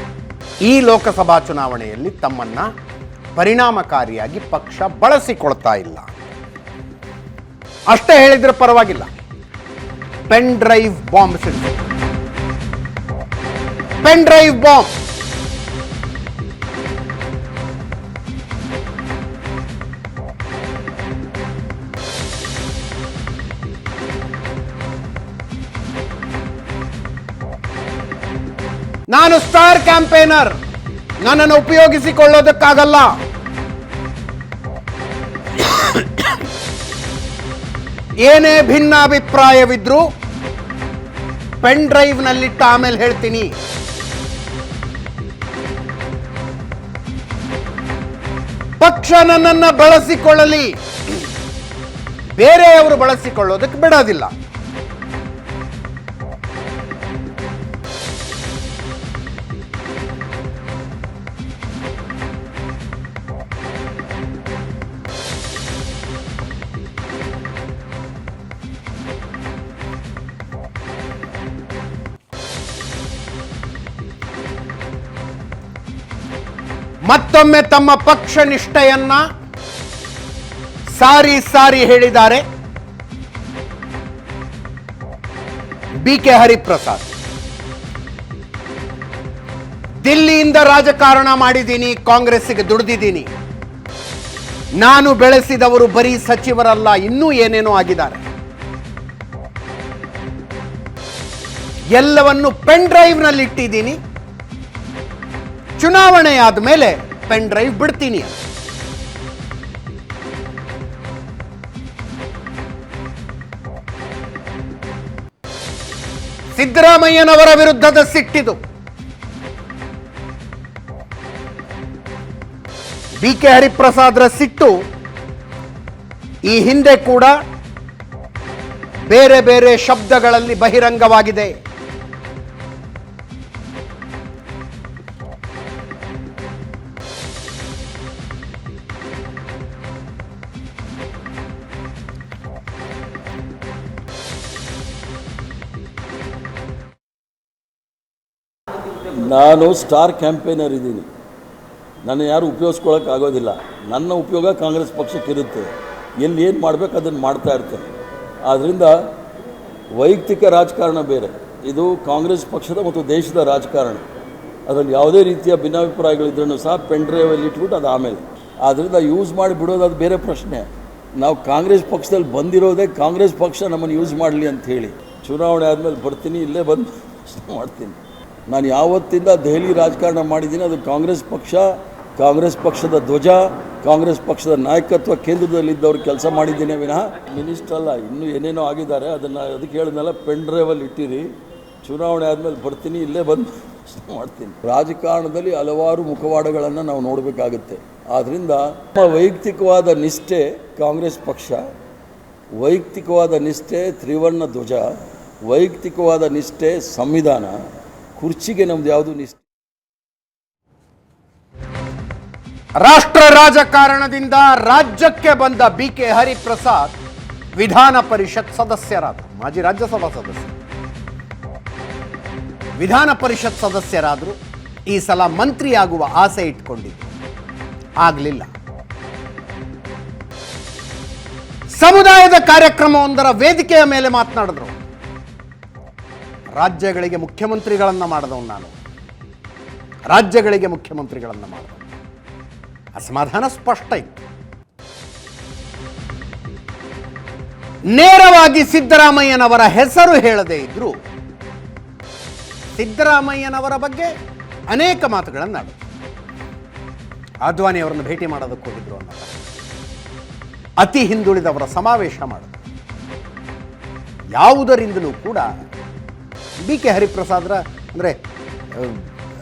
ಈ ಲೋಕಸಭಾ ಚುನಾವಣೆಯಲ್ಲಿ ತಮ್ಮನ್ನ ಪರಿಣಾಮಕಾರಿಯಾಗಿ ಪಕ್ಷ ಬಳಸಿಕೊಳ್ತಾ ಇಲ್ಲ. ಅಷ್ಟೇ ಹೇಳಿದ್ರೆ ಪರವಾಗಿಲ್ಲ, ಪೆನ್ ಡ್ರೈವ್ ಬಾಂಬ್ ಸಿಡಿಸಿದೆ. ಪೆನ್ ಡ್ರೈವ್ ಬಾಂಬ್ ನಾನು ಸ್ಟಾರ್ ಕ್ಯಾಂಪೇನರ್, ನನ್ನನ್ನು ಉಪಯೋಗಿಸಿಕೊಳ್ಳೋದಕ್ಕಾಗಲ್ಲ. ಏನೇ ಭಿನ್ನಾಭಿಪ್ರಾಯವಿದ್ರೂ ಪೆನ್ ಡ್ರೈವ್ ನಲ್ಲಿಟ್ಟು ಆಮೇಲೆ ಹೇಳ್ತೀನಿ. ಪಕ್ಷ ನನ್ನನ್ನು ಬಳಸಿಕೊಳ್ಳಲಿ, ಬೇರೆಯವರು ಬಳಸಿಕೊಳ್ಳೋದಕ್ಕೆ ಬಿಡೋದಿಲ್ಲ. ಮತ್ತೊಮ್ಮೆ ತಮ್ಮ ಪಕ್ಷ ನಿಷ್ಠೆಯನ್ನ ಸಾರಿ ಹೇಳಿದ್ದಾರೆ ಬಿಕೆ ಹರಿಪ್ರಸಾದ್. ದಿಲ್ಲಿಯಿಂದ ರಾಜಕಾರಣ ಮಾಡಿದ್ದೀನಿ, ಕಾಂಗ್ರೆಸ್ಸಿಗೆ ದುಡಿದಿದ್ದೀನಿ. ನಾನು ಬೆಳೆಸಿದವರು ಬರೀ ಸಚಿವರಲ್ಲ, ಇನ್ನೂ ಏನೇನೋ ಆಗಿದ್ದಾರೆ. ಎಲ್ಲವನ್ನು ಪೆನ್ ಡ್ರೈವ್ ನಲ್ಲಿ ಇಟ್ಟಿದ್ದೀನಿ, ಚುನಾವಣೆ ಆದ ಮೇಲೆ ಪೆನ್ ಡ್ರೈವ್ ಬಿಡ್ತೀನಿ. ಸಿದ್ದರಾಮಯ್ಯನವರ ವಿರುದ್ಧದ ಸಿಟ್ಟಿದು. ಬಿ ಕೆ ಹರಿಪ್ರಸಾದ್ರ ಸಿಟ್ಟು ಈ ಹಿಂದೆ ಕೂಡ ಬೇರೆ ಬೇರೆ ಶಬ್ದಗಳಲ್ಲಿ ಬಹಿರಂಗವಾಗಿದೆ. ನಾನು ಸ್ಟಾರ್ ಕ್ಯಾಂಪೇನರ್ ಇದ್ದೀನಿ. ನನ್ನ ಯಾರು ಉಪಯೋಗಿಸ್ಕೊಳ್ಳೋಕ್ಕಾಗೋದಿಲ್ಲ. ನನ್ನ ಉಪಯೋಗ ಕಾಂಗ್ರೆಸ್ ಪಕ್ಷಕ್ಕಿರುತ್ತೆ. ಎಲ್ಲಿ ಏನು ಮಾಡಬೇಕು ಅದನ್ನು ಮಾಡ್ತಾ ಇರ್ತೇನೆ. ಆದ್ದರಿಂದ ವೈಯಕ್ತಿಕ ರಾಜಕಾರಣ ಬೇರೆ, ಇದು ಕಾಂಗ್ರೆಸ್ ಪಕ್ಷದ ಮತ್ತು ದೇಶದ ರಾಜಕಾರಣ. ಅದರಲ್ಲಿ ಯಾವುದೇ ರೀತಿಯ ಭಿನ್ನಾಭಿಪ್ರಾಯಗಳಿದ್ರೂ ಸಹ ಪೆನ್ ಡ್ರೈವಲ್ಲಿ ಇಟ್ಬಿಟ್ಟು ಅದು ಆಮೇಲೆ. ಆದ್ದರಿಂದ ಯೂಸ್ ಮಾಡಿ ಬಿಡೋದು ಅದು ಬೇರೆ ಪ್ರಶ್ನೆ. ನಾವು ಕಾಂಗ್ರೆಸ್ ಪಕ್ಷದಲ್ಲಿ ಬಂದಿರೋದೇ ಕಾಂಗ್ರೆಸ್ ಪಕ್ಷ ನಮ್ಮನ್ನು ಯೂಸ್ ಮಾಡಲಿ ಅಂತ ಹೇಳಿ. ಚುನಾವಣೆ ಆದಮೇಲೆ ಬರ್ತೀನಿ, ಇಲ್ಲೇ ಬಂದು ಮಾಡ್ತೀನಿ. ನಾನು ಯಾವತ್ತಿಂದ ದೆಹಲಿ ರಾಜಕಾರಣ ಮಾಡಿದ್ದೀನಿ, ಅದು ಕಾಂಗ್ರೆಸ್ ಪಕ್ಷ, ಕಾಂಗ್ರೆಸ್ ಪಕ್ಷದ ಧ್ವಜ, ಕಾಂಗ್ರೆಸ್ ಪಕ್ಷದ ನಾಯಕತ್ವ ಕೇಂದ್ರದಲ್ಲಿದ್ದವ್ರು ಕೆಲಸ ಮಾಡಿದ್ದೀನಿ ವಿನಃ ಮಿನಿಸ್ಟರ್ ಅಲ್ಲ. ಇನ್ನೂ ಏನೇನೋ ಆಗಿದ್ದಾರೆ, ಅದನ್ನು ಅದಕ್ಕೆ ಹೇಳಿದ್ನಲ್ಲ, ಪೆನ್ ಡ್ರೈವಲ್ಲಿ ಇಟ್ಟಿರಿ, ಚುನಾವಣೆ ಆದಮೇಲೆ ಬರ್ತೀನಿ, ಇಲ್ಲೇ ಬಂದು ಮಾಡ್ತೀನಿ. ರಾಜಕಾರಣದಲ್ಲಿ ಹಲವಾರು ಮುಖವಾಡಗಳನ್ನು ನಾವು ನೋಡಬೇಕಾಗುತ್ತೆ. ಆದ್ದರಿಂದ ನಮ್ಮ ವೈಯಕ್ತಿಕವಾದ ನಿಷ್ಠೆ ಕಾಂಗ್ರೆಸ್ ಪಕ್ಷ, ವೈಯಕ್ತಿಕವಾದ ನಿಷ್ಠೆ ತ್ರಿವರ್ಣ ಧ್ವಜ, ವೈಯಕ್ತಿಕವಾದ ನಿಷ್ಠೆ ಸಂವಿಧಾನ. ಕುರ್ಚಿಗೆ ನಮ್ದು ಯಾವುದು ನಿಷ್ಠೆ. ರಾಷ್ಟ್ರ ರಾಜಕಾರಣದಿಂದ ರಾಜ್ಯಕ್ಕೆ ಬಂದ ಬಿ ಕೆ ಹರಿಪ್ರಸಾದ್ ವಿಧಾನ ಪರಿಷತ್ ಸದಸ್ಯರಾದರು. ಮಾಜಿ ರಾಜ್ಯಸಭಾ ಸದಸ್ಯರು, ವಿಧಾನ ಪರಿಷತ್ ಸದಸ್ಯರಾದರು. ಈ ಸಲ ಮಂತ್ರಿಯಾಗುವ ಆಸೆ ಇಟ್ಕೊಂಡಿದ್ರು, ಆಗಲಿಲ್ಲ. ಸಮುದಾಯದ ಕಾರ್ಯಕ್ರಮವೊಂದರ ವೇದಿಕೆಯ ಮೇಲೆ ಮಾತನಾಡಿದ್ರು. ರಾಜ್ಯಗಳಿಗೆ ಮುಖ್ಯಮಂತ್ರಿಗಳನ್ನ ಮಾಡಿದವನು ನಾನು, ರಾಜ್ಯಗಳಿಗೆ ಮುಖ್ಯಮಂತ್ರಿಗಳನ್ನ ಮಾಡಿದವನು. ಅಸಮಾಧಾನ ಸ್ಪಷ್ಟ ಇತ್ತು. ನೇರವಾಗಿ ಸಿದ್ದರಾಮಯ್ಯನವರ ಹೆಸರು ಹೇಳದೇ ಇದ್ರು ಸಿದ್ದರಾಮಯ್ಯನವರ ಬಗ್ಗೆ ಅನೇಕ ಮಾತುಗಳನ್ನಾಡಿದ್ರು. ಅದ್ವಾನಿ ಅವರನ್ನು ಭೇಟಿ ಮಾಡೋದಕ್ಕೆ ಹೋಗಿದ್ರು ಅನ್ನೋ ಅತಿ ಹಿಂದುಳಿದವರ ಸಮಾವೇಶ ಮಾಡಿದ್ರು. ಯಾವುದರಿಂದಲೂ ಕೂಡ ಬಿ ಕೆ ಹರಿಪ್ರಸಾದ್ರ ಅಂದರೆ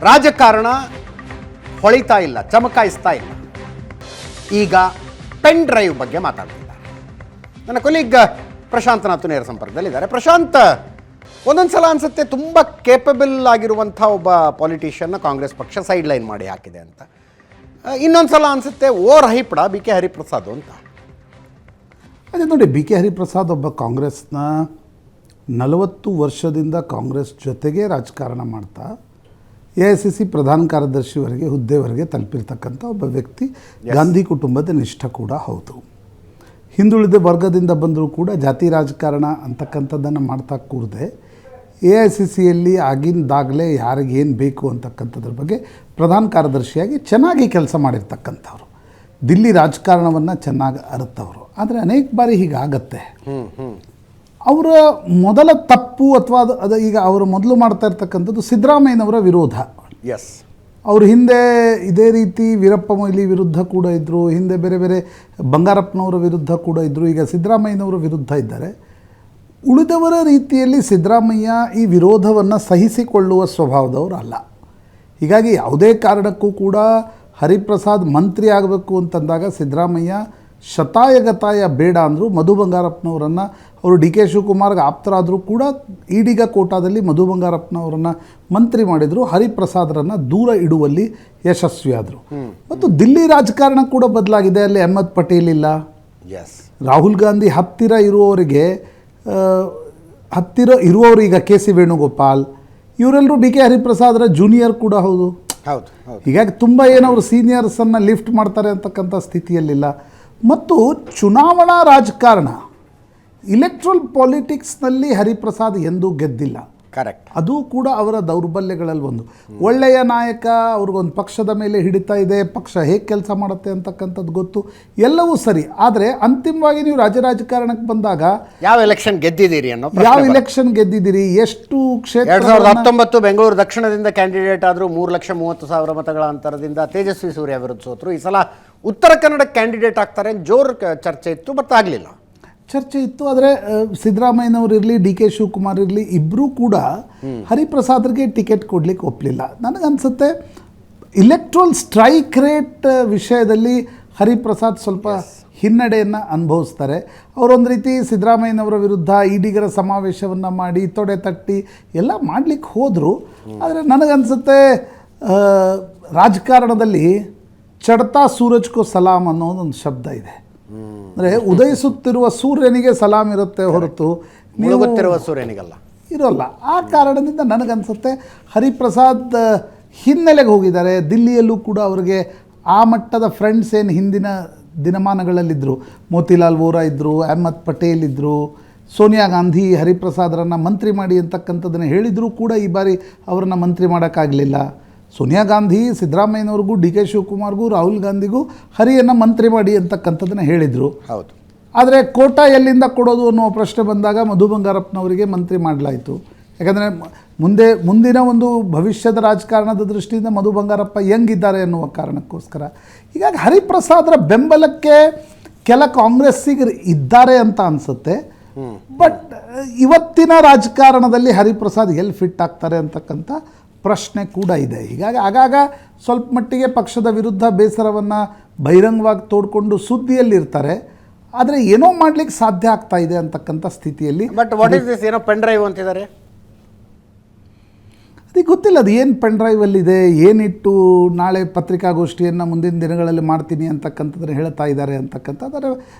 ರಾಜಕಾರಣ ಹೊಳಿತಾ ಇಲ್ಲ, ಚಮಕಾಯಿಸ್ತಾ ಇಲ್ಲ. ಈಗ ಪೆನ್ ಡ್ರೈವ್ ಬಗ್ಗೆ ಮಾತಾಡ್ತಿದ್ದಾರೆ. ನನ್ನ ಕೊಲೀಗ್ ಪ್ರಶಾಂತ್ ನಾಥ್ ನೇರ ಸಂಪರ್ಕದಲ್ಲಿದ್ದಾರೆ. ಪ್ರಶಾಂತ್, ಒಂದೊಂದು ಸಲ ಅನಿಸುತ್ತೆ ತುಂಬ ಕೇಪಬಲ್ ಆಗಿರುವಂಥ ಒಬ್ಬ ಪಾಲಿಟಿಷಿಯನ್ನ ಕಾಂಗ್ರೆಸ್ ಪಕ್ಷ ಸೈಡ್ ಲೈನ್ ಮಾಡಿ ಹಾಕಿದೆ ಅಂತ. ಇನ್ನೊಂದು ಸಲ ಅನಿಸುತ್ತೆ ಓರ್ ಹೈಪಡ ಬಿ ಕೆ ಹರಿಪ್ರಸಾದ್ ಅಂತ. ಅದೇ ನೋಡಿ, ಬಿ ಕೆ ಹರಿಪ್ರಸಾದ್ ಒಬ್ಬ ಕಾಂಗ್ರೆಸ್ನ 40 ವರ್ಷದಿಂದ ಕಾಂಗ್ರೆಸ್ ಜೊತೆಗೆ ರಾಜಕಾರಣ ಮಾಡ್ತಾ AICC ಪ್ರಧಾನ ಕಾರ್ಯದರ್ಶಿವರೆಗೆ ಹುದ್ದೆವರೆಗೆ ತಲುಪಿರ್ತಕ್ಕಂಥ ಒಬ್ಬ ವ್ಯಕ್ತಿ. ಗಾಂಧಿ ಕುಟುಂಬದ ನಿಷ್ಠ ಕೂಡ ಹೌದು. ಹಿಂದುಳಿದ ವರ್ಗದಿಂದ ಬಂದರೂ ಕೂಡ ಜಾತಿ ರಾಜಕಾರಣ ಅಂತಕ್ಕಂಥದ್ದನ್ನು ಮಾಡ್ತಾ ಕೂರದೆ AICCಯಲ್ಲಿ ಆಗಿಂದಾಗಲೇ ಯಾರಿಗೇನು ಬೇಕು ಅಂತಕ್ಕಂಥದ್ರ ಬಗ್ಗೆ ಪ್ರಧಾನ ಕಾರ್ಯದರ್ಶಿಯಾಗಿ ಚೆನ್ನಾಗಿ ಕೆಲಸ ಮಾಡಿರ್ತಕ್ಕಂಥವ್ರು. ದಿಲ್ಲಿ ರಾಜಕಾರಣವನ್ನು ಚೆನ್ನಾಗಿ ಅರಿತವರು. ಆದರೆ ಅನೇಕ ಬಾರಿ ಹೀಗಾಗತ್ತೆ. ಅವರ ಮೊದಲ ತಪ್ಪು ಅಥವಾ ಅದು ಈಗ ಅವರು ಮೊದಲು ಮಾಡ್ತಾ ಇರ್ತಕ್ಕಂಥದ್ದು ಸಿದ್ದರಾಮಯ್ಯನವರ ವಿರೋಧ. ಎಸ್, ಅವರು ಹಿಂದೆ ಇದೇ ರೀತಿ ವೀರಪ್ಪ ಮೊಯ್ಲಿ ವಿರುದ್ಧ ಕೂಡ ಇದ್ದರು, ಹಿಂದೆ ಬೇರೆ ಬೇರೆ ಬಂಗಾರಪ್ಪನವರ ವಿರುದ್ಧ ಕೂಡ ಇದ್ದರು, ಈಗ ಸಿದ್ದರಾಮಯ್ಯನವರ ವಿರುದ್ಧ ಇದ್ದಾರೆ. ಉಳಿದವರ ರೀತಿಯಲ್ಲಿ ಸಿದ್ದರಾಮಯ್ಯ ಈ ವಿರೋಧವನ್ನು ಸಹಿಸಿಕೊಳ್ಳುವ ಸ್ವಭಾವದವರು ಅಲ್ಲ. ಹೀಗಾಗಿ ಯಾವುದೇ ಕಾರಣಕ್ಕೂ ಕೂಡ ಹರಿಪ್ರಸಾದ್ ಮಂತ್ರಿ ಆಗಬೇಕು ಅಂತಂದಾಗ ಸಿದ್ದರಾಮಯ್ಯ ಶತಾಯಗತಾಯ ಬೇಡ ಅಂದರು. ಮಧು ಬಂಗಾರಪ್ಪನವರನ್ನು ಅವರು ಡಿ ಕೆ ಶಿವಕುಮಾರ್ಗೆ ಆಪ್ತರಾದರೂ ಕೂಡ ಈಡಿಗ ಕೋಟಾದಲ್ಲಿ ಮಧು ಬಂಗಾರಪ್ಪನವರನ್ನು ಮಂತ್ರಿ ಮಾಡಿದರು. ಹರಿಪ್ರಸಾದ್ರನ್ನು ದೂರ ಇಡುವಲ್ಲಿ ಯಶಸ್ವಿಯಾದರು. ಮತ್ತು ದಿಲ್ಲಿ ರಾಜಕಾರಣ ಕೂಡ ಬದಲಾಗಿದೆ. ಅಲ್ಲಿ ಅಹ್ಮದ್ ಪಟೇಲ್ ಇಲ್ಲ. ಎಸ್, ರಾಹುಲ್ ಗಾಂಧಿ ಹತ್ತಿರ ಇರುವವರು ಈಗ ಕೆ ಸಿ ವೇಣುಗೋಪಾಲ್, ಇವರೆಲ್ಲರೂ ಡಿ ಕೆ ಹರಿಪ್ರಸಾದ್ರ ಜೂನಿಯರ್ ಕೂಡ ಹೌದು. ಹೌದು ಹೌದು. ಹೀಗಾಗಿ ತುಂಬ ಏನವರು ಸೀನಿಯರ್ಸನ್ನು ಲಿಫ್ಟ್ ಮಾಡ್ತಾರೆ ಅಂತಕ್ಕಂಥ ಸ್ಥಿತಿಯಲ್ಲಿಲ್ಲ. ಮತ್ತು ಚುನಾವಣಾ ರಾಜಕಾರಣ, ಇಲೆಕ್ಟ್ರಲ್ ಪಾಲಿಟಿಕ್ಸ್ನಲ್ಲಿ ಹರಿಪ್ರಸಾದ್ ಎಂದೂ ಗೆದ್ದಿಲ್ಲ. ಕರೆಕ್ಟ್. ಅದು ಕೂಡ ಅವರ ದೌರ್ಬಲ್ಯಗಳಲ್ಲಿ ಒಂದು. ಒಳ್ಳೆಯ ನಾಯಕ, ಅವ್ರಿಗೊಂದು ಪಕ್ಷದ ಮೇಲೆ ಹಿಡಿತಾ ಇದೆ, ಪಕ್ಷ ಹೇಗೆ ಕೆಲಸ ಮಾಡುತ್ತೆ ಅಂತಕ್ಕಂಥದ್ದು ಗೊತ್ತು, ಎಲ್ಲವೂ ಸರಿ. ಆದರೆ ಅಂತಿಮವಾಗಿ ನೀವು ರಾಜಕಾರಣಕ್ಕೆ ಬಂದಾಗ ಯಾವ ಎಲೆಕ್ಷನ್ ಗೆದ್ದಿದ್ದೀರಿ ಅನ್ನೋ ಯಾವ ಎಲೆಕ್ಷನ್ ಗೆದ್ದಿದ್ದೀರಿ, ಎಷ್ಟು ಕ್ಷೇತ್ರ. 2019 ಬೆಂಗಳೂರು ದಕ್ಷಿಣದಿಂದ ಕ್ಯಾಂಡಿಡೇಟ್ ಆದರೂ 3,30,000 ಮತಗಳ ಅಂತರದಿಂದ ತೇಜಸ್ವಿ ಸೂರ್ಯ ವಿರುದ್ಧ ಸೋತರು. ಈ ಸಲ ಉತ್ತರ ಕನ್ನಡಕ್ಕೆ ಕ್ಯಾಂಡಿಡೇಟ್ ಆಗ್ತಾರೆ ಜೋರು ಚರ್ಚೆ ಇತ್ತು, ಬಟ್ ಆಗಲಿಲ್ಲ. ಚರ್ಚೆ ಇತ್ತು. ಆದರೆ ಸಿದ್ದರಾಮಯ್ಯನವರು ಇರಲಿ, ಡಿ ಕೆ ಶಿವಕುಮಾರ್ ಇರಲಿ, ಇಬ್ಬರೂ ಕೂಡ ಹರಿಪ್ರಸಾದ್ರಿಗೆ ಟಿಕೆಟ್ ಕೊಡಲಿಕ್ಕೆ ಒಪ್ಪಲಿಲ್ಲ. ನನಗನ್ಸುತ್ತೆ ಇಲೆಕ್ಟ್ರಲ್ ಸ್ಟ್ರೈಕ್ ರೇಟ್ ವಿಷಯದಲ್ಲಿ ಹರಿಪ್ರಸಾದ್ ಸ್ವಲ್ಪ ಹಿನ್ನಡೆಯನ್ನು ಅನುಭವಿಸ್ತಾರೆ. ಅವರೊಂದು ರೀತಿ ಸಿದ್ದರಾಮಯ್ಯನವರ ವಿರುದ್ಧ ಈಡಿಗರ ಸಮಾವೇಶವನ್ನು ಮಾಡಿ ತೊಡೆ ತಟ್ಟಿ ಎಲ್ಲ ಮಾಡಲಿಕ್ಕೆ ಹೋದರು. ಆದರೆ ನನಗನ್ಸುತ್ತೆ ರಾಜಕಾರಣದಲ್ಲಿ ಚಡ್ತಾ ಸೂರಜ್ಕೋ ಸಲಾಮ್ ಅನ್ನೋದೊಂದು ಶಬ್ದ ಇದೆ. ಅಂದರೆ ಉದಯಿಸುತ್ತಿರುವ ಸೂರ್ಯನಿಗೆ ಸಲಾಮ್ ಇರುತ್ತೆ ಹೊರತು ಮುಳುಗುತ್ತಿರುವ ಸೂರ್ಯನಿಗಲ್ಲ ಇರೋಲ್ಲ. ಆ ಕಾರಣದಿಂದ ನನಗನ್ಸುತ್ತೆ ಹರಿಪ್ರಸಾದ್ ಹಿನ್ನೆಲೆಗೆ ಹೋಗಿದ್ದಾರೆ. ದಿಲ್ಲಿಯಲ್ಲೂ ಕೂಡ ಅವರಿಗೆ ಆ ಮಟ್ಟದ ಫ್ರೆಂಡ್ಸ್ ಏನು ಹಿಂದಿನ ದಿನಮಾನಗಳಲ್ಲಿದ್ದರು, ಮೋತಿಲಾಲ್ ವೋರಾ ಇದ್ದರು, ಅಹ್ಮದ್ ಪಟೇಲ್ ಇದ್ದರು, ಸೋನಿಯಾ ಗಾಂಧಿ ಹರಿಪ್ರಸಾದರನ್ನು ಮಂತ್ರಿ ಮಾಡಿ ಅಂತಕ್ಕಂಥದ್ದನ್ನು ಹೇಳಿದರೂ ಕೂಡ ಈ ಬಾರಿ ಅವರನ್ನು ಮಂತ್ರಿ ಮಾಡೋಕ್ಕಾಗಲಿಲ್ಲ. ಸೋನಿಯಾ ಗಾಂಧಿ ಸಿದ್ದರಾಮಯ್ಯನವ್ರಿಗೂ, ಡಿ ಕೆ ಶಿವಕುಮಾರ್ಗೂ, ರಾಹುಲ್ ಗಾಂಧಿಗೂ ಹರಿಯನ್ನು ಮಂತ್ರಿ ಮಾಡಿ ಅಂತಕ್ಕಂಥದ್ದನ್ನು ಹೇಳಿದರು. ಹೌದು. ಆದರೆ ಕೋಟಾ ಎಲ್ಲಿಂದ ಕೊಡೋದು ಅನ್ನುವ ಪ್ರಶ್ನೆ ಬಂದಾಗ ಮಧು ಬಂಗಾರಪ್ಪನವರಿಗೆ ಮಂತ್ರಿ ಮಾಡಲಾಯಿತು. ಯಾಕಂದರೆ ಮುಂದಿನ ಒಂದು ಭವಿಷ್ಯದ ರಾಜಕಾರಣದ ದೃಷ್ಟಿಯಿಂದ ಮಧು ಬಂಗಾರಪ್ಪ ಹೆಂಗಿದ್ದಾರೆ ಅನ್ನುವ ಕಾರಣಕ್ಕೋಸ್ಕರ. ಹೀಗಾಗಿ ಹರಿಪ್ರಸಾದರ ಬೆಂಬಲಕ್ಕೆ ಕೆಲ ಕಾಂಗ್ರೆಸ್ಸಿಗರು ಇದ್ದಾರೆ ಅಂತ ಅನಿಸುತ್ತೆ. ಬಟ್ ಇವತ್ತಿನ ರಾಜಕಾರಣದಲ್ಲಿ ಹರಿಪ್ರಸಾದ್ ಎಲ್ಲಿ ಫಿಟ್ ಆಗ್ತಾರೆ ಅಂತಕ್ಕಂಥ ಪ್ರಶ್ನೆ ಕೂಡ ಇದೆ. ಹೀಗಾಗಿ ಆಗಾಗ ಸ್ವಲ್ಪ ಮಟ್ಟಿಗೆ ಪಕ್ಷದ ವಿರುದ್ಧ ಬೇಸರವನ್ನು ಬಹಿರಂಗವಾಗಿ ತೋಡ್ಕೊಂಡು ಸುದ್ದಿಯಲ್ಲಿರ್ತಾರೆ. ಆದರೆ ಏನೋ ಮಾಡಲಿಕ್ಕೆ ಸಾಧ್ಯ ಆಗ್ತಾ ಇದೆ ಅಂತಕ್ಕಂಥ ಸ್ಥಿತಿಯಲ್ಲಿ. ಬಟ್ ವಾಟ್ ಇಸ್ ದಿಸ್, ಏನೋ ಪೆನ್ ಡ್ರೈವ್ ಅಂತಿದ್ದಾರೆ, ಅದಕ್ಕೆ ಗೊತ್ತಿಲ್ಲ ಅದು ಏನು ಪೆನ್ ಡ್ರೈವಲ್ಲಿದೆ, ಏನಿಟ್ಟು ನಾಳೆ ಪತ್ರಿಕಾಗೋಷ್ಠಿಯನ್ನು ಮುಂದಿನ ದಿನಗಳಲ್ಲಿ ಮಾಡ್ತೀನಿ ಅಂತಕ್ಕಂಥದ್ದನ್ನು ಹೇಳ್ತಾ ಇದ್ದಾರೆ ಅಂತಕ್ಕಂಥದ್ದು.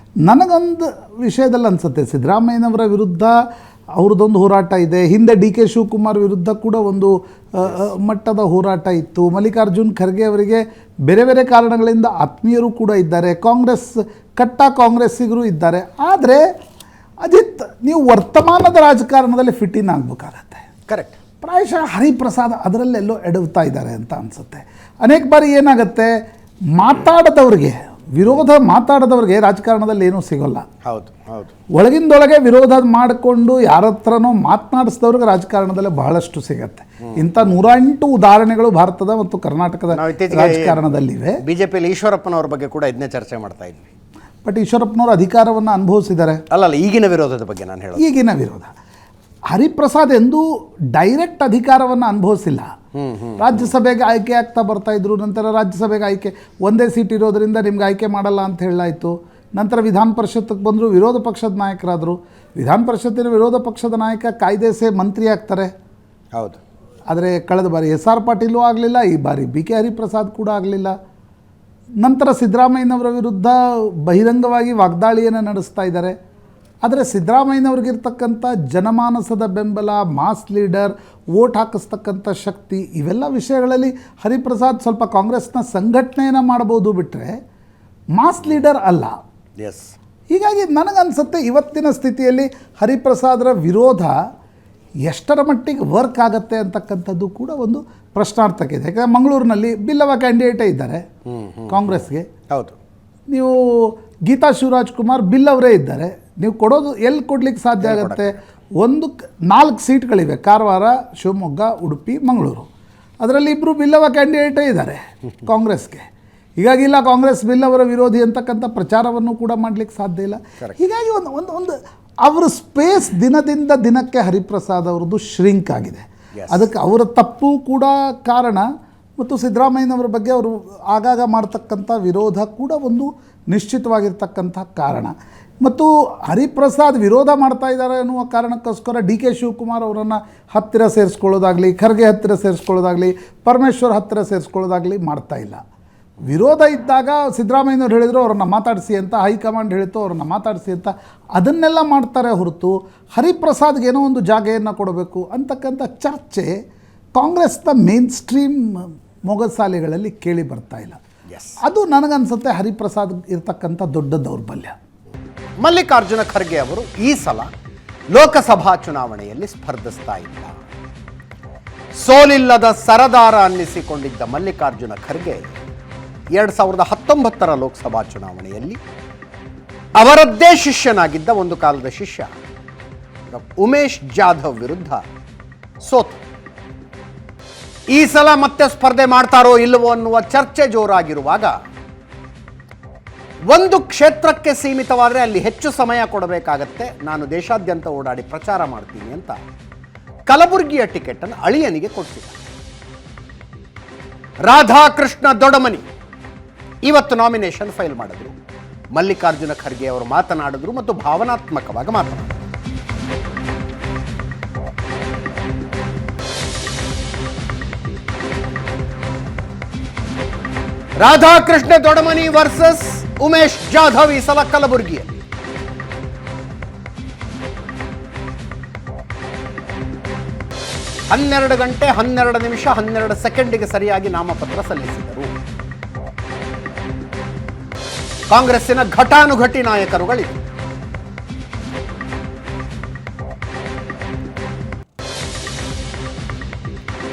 ನನಗೊಂದು ವಿಷಯದಲ್ಲಿ ಅನಿಸುತ್ತೆ, ಸಿದ್ದರಾಮಯ್ಯನವರ ವಿರುದ್ಧ ಅವ್ರದ್ದೊಂದು ಹೋರಾಟ ಇದೆ. ಹಿಂದೆ ಡಿ ಕೆ ಶಿವಕುಮಾರ್ ವಿರುದ್ಧ ಕೂಡ ಒಂದು ಮಟ್ಟದ ಹೋರಾಟ ಇತ್ತು. ಮಲ್ಲಿಕಾರ್ಜುನ್ ಖರ್ಗೆ ಅವರಿಗೆ ಬೇರೆ ಬೇರೆ ಕಾರಣಗಳಿಂದ ಆತ್ಮೀಯರು ಕೂಡ ಇದ್ದಾರೆ. ಕಾಂಗ್ರೆಸ್ಸಿಗರು ಇದ್ದಾರೆ. ಆದರೆ ಅಜಿತ್, ನೀವು ವರ್ತಮಾನದ ರಾಜಕಾರಣದಲ್ಲಿ ಫಿಟ್ ಇನ್ ಆಗಬೇಕಾಗತ್ತೆ. ಕರೆಕ್ಟ್. ಪ್ರಾಯಶಃ ಹರಿಪ್ರಸಾದ್ ಅದರಲ್ಲೆಲ್ಲೋ ಎಡವ್ತಾ ಇದ್ದಾರೆ ಅಂತ ಅನಿಸುತ್ತೆ. ಅನೇಕ ಬಾರಿ ಏನಾಗುತ್ತೆ, ವಿರೋಧ ಮಾತಾಡದವ್ರಿಗೆ ರಾಜಕಾರಣದಲ್ಲಿ ಏನೂ ಸಿಗೋಲ್ಲ. ಹೌದು ಹೌದು. ಒಳಗಿಂದೊಳಗೆ ವಿರೋಧ ಮಾಡಿಕೊಂಡು ಯಾರ ಹತ್ರನೋ ಮಾತನಾಡಿಸಿದವ್ರಿಗೆ ರಾಜಕಾರಣದಲ್ಲೇ ಬಹಳಷ್ಟು ಸಿಗತ್ತೆ. ಇಂಥ 108 ಉದಾಹರಣೆಗಳು ಭಾರತದ ಮತ್ತು ಕರ್ನಾಟಕದ ರಾಜಕಾರಣದಲ್ಲಿವೆ. ಬಿಜೆಪಿಯಲ್ಲಿ ಈಶ್ವರಪ್ಪನವ್ರ ಬಗ್ಗೆ ಕೂಡ ಇದನ್ನೇ ಚರ್ಚೆ ಮಾಡ್ತಾ ಇದ್ವಿ. ಬಟ್ ಈಶ್ವರಪ್ಪನವರು ಅಧಿಕಾರವನ್ನು ಅನುಭವಿಸಿದ್ದಾರೆ. ಅಲ್ಲಲ್ಲ, ಈಗಿನ ವಿರೋಧದ ಬಗ್ಗೆ ನಾನು ಹೇಳೋದು. ಈಗಿನ ವಿರೋಧ. ಹರಿಪ್ರಸಾದ್ ಎಂದೂ ಡೈರೆಕ್ಟ್ ಅಧಿಕಾರವನ್ನು ಅನುಭವಿಸಿಲ್ಲ. ರಾಜ್ಯಸಭೆಗೆ ಆಯ್ಕೆ ಆಗ್ತಾ ಬರ್ತಾಯಿದ್ರು. ನಂತರ ರಾಜ್ಯಸಭೆಗೆ ಒಂದೇ ಸೀಟ್ ಇರೋದರಿಂದ ನಿಮ್ಗೆ ಆಯ್ಕೆ ಮಾಡಲ್ಲ ಅಂತ ಹೇಳಾಯಿತು. ನಂತರ ವಿಧಾನ ಪರಿಷತ್ತಿಗೆ ಬಂದರು, ವಿರೋಧ ಪಕ್ಷದ ನಾಯಕರಾದರು. ವಿಧಾನ ಪರಿಷತ್ತಿನ ವಿರೋಧ ಪಕ್ಷದ ನಾಯಕ ಕಾಯ್ದೆ ಮಂತ್ರಿ ಆಗ್ತಾರೆ. ಹೌದು. ಆದರೆ ಕಳೆದ ಬಾರಿ SR ಪಾಟೀಲೂ ಆಗಲಿಲ್ಲ, ಈ ಬಾರಿ BK ಹರಿಪ್ರಸಾದ್ ಕೂಡ ಆಗಲಿಲ್ಲ. ನಂತರ ಸಿದ್ದರಾಮಯ್ಯನವರ ವಿರುದ್ಧ ಬಹಿರಂಗವಾಗಿ ವಾಗ್ದಾಳಿಯನ್ನು ನಡೆಸ್ತಾ ಇದ್ದಾರೆ. ಆದರೆ ಸಿದ್ದರಾಮಯ್ಯನವ್ರಿಗಿರ್ತಕ್ಕಂಥ ಜನಮಾನಸದ ಬೆಂಬಲ, ಮಾಸ್ ಲೀಡರ್, ವೋಟ್ ಹಾಕಿಸ್ತಕ್ಕಂಥ ಶಕ್ತಿ, ಇವೆಲ್ಲ ವಿಷಯಗಳಲ್ಲಿ ಹರಿಪ್ರಸಾದ್ ಸ್ವಲ್ಪ ಕಾಂಗ್ರೆಸ್ನ ಸಂಘಟನೆಯನ್ನು ಮಾಡ್ಬೋದು, ಬಿಟ್ಟರೆ ಮಾಸ್ ಲೀಡರ್ ಅಲ್ಲ. ಎಸ್. ಹೀಗಾಗಿ ನನಗನ್ಸುತ್ತೆ ಇವತ್ತಿನ ಸ್ಥಿತಿಯಲ್ಲಿ ಹರಿಪ್ರಸಾದರ ವಿರೋಧ ಎಷ್ಟರ ಮಟ್ಟಿಗೆ ವರ್ಕ್ ಆಗುತ್ತೆ ಅಂತಕ್ಕಂಥದ್ದು ಕೂಡ ಒಂದು ಪ್ರಶ್ನಾರ್ಥಕ ಇದೆ. ಯಾಕಂದರೆ ಮಂಗಳೂರಿನಲ್ಲಿ ಬಿಲ್ಲವ ಕ್ಯಾಂಡಿಡೇಟೇ ಇದ್ದಾರೆ ಕಾಂಗ್ರೆಸ್ಗೆ. ಹೌದು. ನೀವು ಗೀತಾ ಶಿವರಾಜ್ ಕುಮಾರ್ ಬಿಲ್ ಅವರೇ ಇದ್ದಾರೆ. ನೀವು ಕೊಡೋದು ಎಲ್ಲಿ ಕೊಡ್ಲಿಕ್ಕೆ ಸಾಧ್ಯ ಆಗುತ್ತೆ? 4 ಸೀಟ್ಗಳಿವೆ, ಕಾರವಾರ, ಶಿವಮೊಗ್ಗ, ಉಡುಪಿ, ಮಂಗಳೂರು. ಅದರಲ್ಲಿ 2 ಬಿಲ್ಲವ ಕ್ಯಾಂಡಿಡೇಟೇ ಇದ್ದಾರೆ ಕಾಂಗ್ರೆಸ್ಗೆ. ಹೀಗಾಗಿ ಇಲ್ಲ, ಕಾಂಗ್ರೆಸ್ ಬಿಲ್ ಅವರ ವಿರೋಧಿ ಅಂತಕ್ಕಂಥ ಪ್ರಚಾರವನ್ನು ಕೂಡ ಮಾಡಲಿಕ್ಕೆ ಸಾಧ್ಯ ಇಲ್ಲ. ಹೀಗಾಗಿ ಒಂದು ಅವರ ಸ್ಪೇಸ್ ದಿನದಿಂದ ದಿನಕ್ಕೆ ಹರಿಪ್ರಸಾದ್ ಅವ್ರದ್ದು ಶ್ರಿಂಕ್ ಆಗಿದೆ. ಅದಕ್ಕೆ ಅವರ ತಪ್ಪು ಕೂಡ ಕಾರಣ, ಮತ್ತು ಸಿದ್ದರಾಮಯ್ಯನವರ ಬಗ್ಗೆ ಅವರು ಆಗಾಗ ಮಾಡ್ತಕ್ಕಂಥ ವಿರೋಧ ಕೂಡ ಒಂದು ನಿಶ್ಚಿತವಾಗಿರ್ತಕ್ಕಂಥ ಕಾರಣ. ಮತ್ತು ಹರಿಪ್ರಸಾದ್ ವಿರೋಧ ಮಾಡ್ತಾ ಇದ್ದಾರೆ ಅನ್ನುವ ಕಾರಣಕ್ಕೋಸ್ಕರ ಡಿ ಕೆ ಶಿವಕುಮಾರ್ ಅವರನ್ನು ಹತ್ತಿರ ಸೇರಿಸ್ಕೊಳ್ಳೋದಾಗಲಿ, ಖರ್ಗೆ ಹತ್ತಿರ ಸೇರಿಸ್ಕೊಳ್ಳೋದಾಗಲಿ, ಪರಮೇಶ್ವರ್ ಹತ್ತಿರ ಸೇರಿಸ್ಕೊಳ್ಳೋದಾಗಲಿ ಮಾಡ್ತಾ ಇಲ್ಲ. ವಿರೋಧ ಇದ್ದಾಗ ಸಿದ್ದರಾಮಯ್ಯನವ್ರು ಹೇಳಿದ್ರು ಅವ್ರನ್ನ ಮಾತಾಡಿಸಿ ಅಂತ, ಹೈಕಮಾಂಡ್ ಹೇಳಿತು ಅವ್ರನ್ನ ಮಾತಾಡಿಸಿ ಅಂತ, ಅದನ್ನೆಲ್ಲ ಮಾಡ್ತಾರೆ ಹೊರತು ಹರಿಪ್ರಸಾದ್ಗೆ ಏನೋ ಒಂದು ಜಾಗೆಯನ್ನು ಕೊಡಬೇಕು ಅಂತಕ್ಕಂಥ ಚರ್ಚೆ ಕಾಂಗ್ರೆಸ್ನ ಮೇನ್ ಸ್ಟ್ರೀಮ್ ಮೊಗಸಾಲೆಗಳಲ್ಲಿ ಕೇಳಿ ಬರ್ತಾ ಇಲ್ಲ. ಅದು ನನಗನ್ಸುತ್ತೆ ಹರಿಪ್ರಸಾದ್ ಇರ್ತಕ್ಕಂಥ ದೊಡ್ಡ ದೌರ್ಬಲ್ಯ. ಮಲ್ಲಿಕಾರ್ಜುನ ಖರ್ಗೆ ಅವರು ಈ ಸಲ ಲೋಕಸಭಾ ಚುನಾವಣೆಯಲ್ಲಿ ಸ್ಪರ್ಧಿಸ್ತಾ ಇಲ್ಲ. ಸೋಲಿಲ್ಲದ ಸರದಾರ ಅನ್ನಿಸಿಕೊಂಡಿದ್ದ ಮಲ್ಲಿಕಾರ್ಜುನ ಖರ್ಗೆ 2019 ಲೋಕಸಭಾ ಚುನಾವಣೆಯಲ್ಲಿ ಅವರದ್ದೇ ಶಿಷ್ಯನಾಗಿದ್ದ, ಒಂದು ಕಾಲದ ಶಿಷ್ಯ ಉಮೇಶ್ ಜಾಧವ್ ವಿರುದ್ಧ ಸೋತು. ಈ ಸಲ ಮತ್ತೆ ಸ್ಪರ್ಧೆ ಮಾಡ್ತಾರೋ ಇಲ್ಲವೋ ಅನ್ನುವ ಚರ್ಚೆ ಜೋರಾಗಿರುವಾಗ, ಒಂದು ಕ್ಷೇತ್ರಕ್ಕೆ ಸೀಮಿತವಾದರೆ ಅಲ್ಲಿ ಹೆಚ್ಚು ಸಮಯ ಕೊಡಬೇಕಾಗತ್ತೆ, ನಾನು ದೇಶಾದ್ಯಂತ ಓಡಾಡಿ ಪ್ರಚಾರ ಮಾಡ್ತೀನಿ ಅಂತ ಕಲಬುರಗಿಯ ಟಿಕೆಟನ್ನು ಅಳಿಯನಿಗೆ ಕೊಡಿಸಿದ. ರಾಧಾಕೃಷ್ಣ ದೊಡಮನಿ ಇವತ್ತು ನಾಮಿನೇಷನ್ ಫೈಲ್ ಮಾಡಿದ್ರು. ಮಲ್ಲಿಕಾರ್ಜುನ ಖರ್ಗೆ ಅವರು ಮಾತನಾಡಿದ್ರು ಮತ್ತು ಭಾವನಾತ್ಮಕವಾಗಿ ಮಾತನಾಡಿದರು. ರಾಧಾಕೃಷ್ಣ ದೊಡಮನಿ ವರ್ಸಸ್ ಉಮೇಶ್ ಜಾಧವ್ ಈ ಸಲ ಕಲಬುರಗಿಯಲ್ಲಿ. ಹನ್ನೆರಡು ಗಂಟೆ 12 ನಿಮಿಷ 12 ಸೆಕೆಂಡಿಗೆ ಸರಿಯಾಗಿ ನಾಮಪತ್ರ ಸಲ್ಲಿಸಿದರು. ಕಾಂಗ್ರೆಸ್ಸಿನ ಘಟಾನುಘಟಿ ನಾಯಕರುಗಳಿವೆ.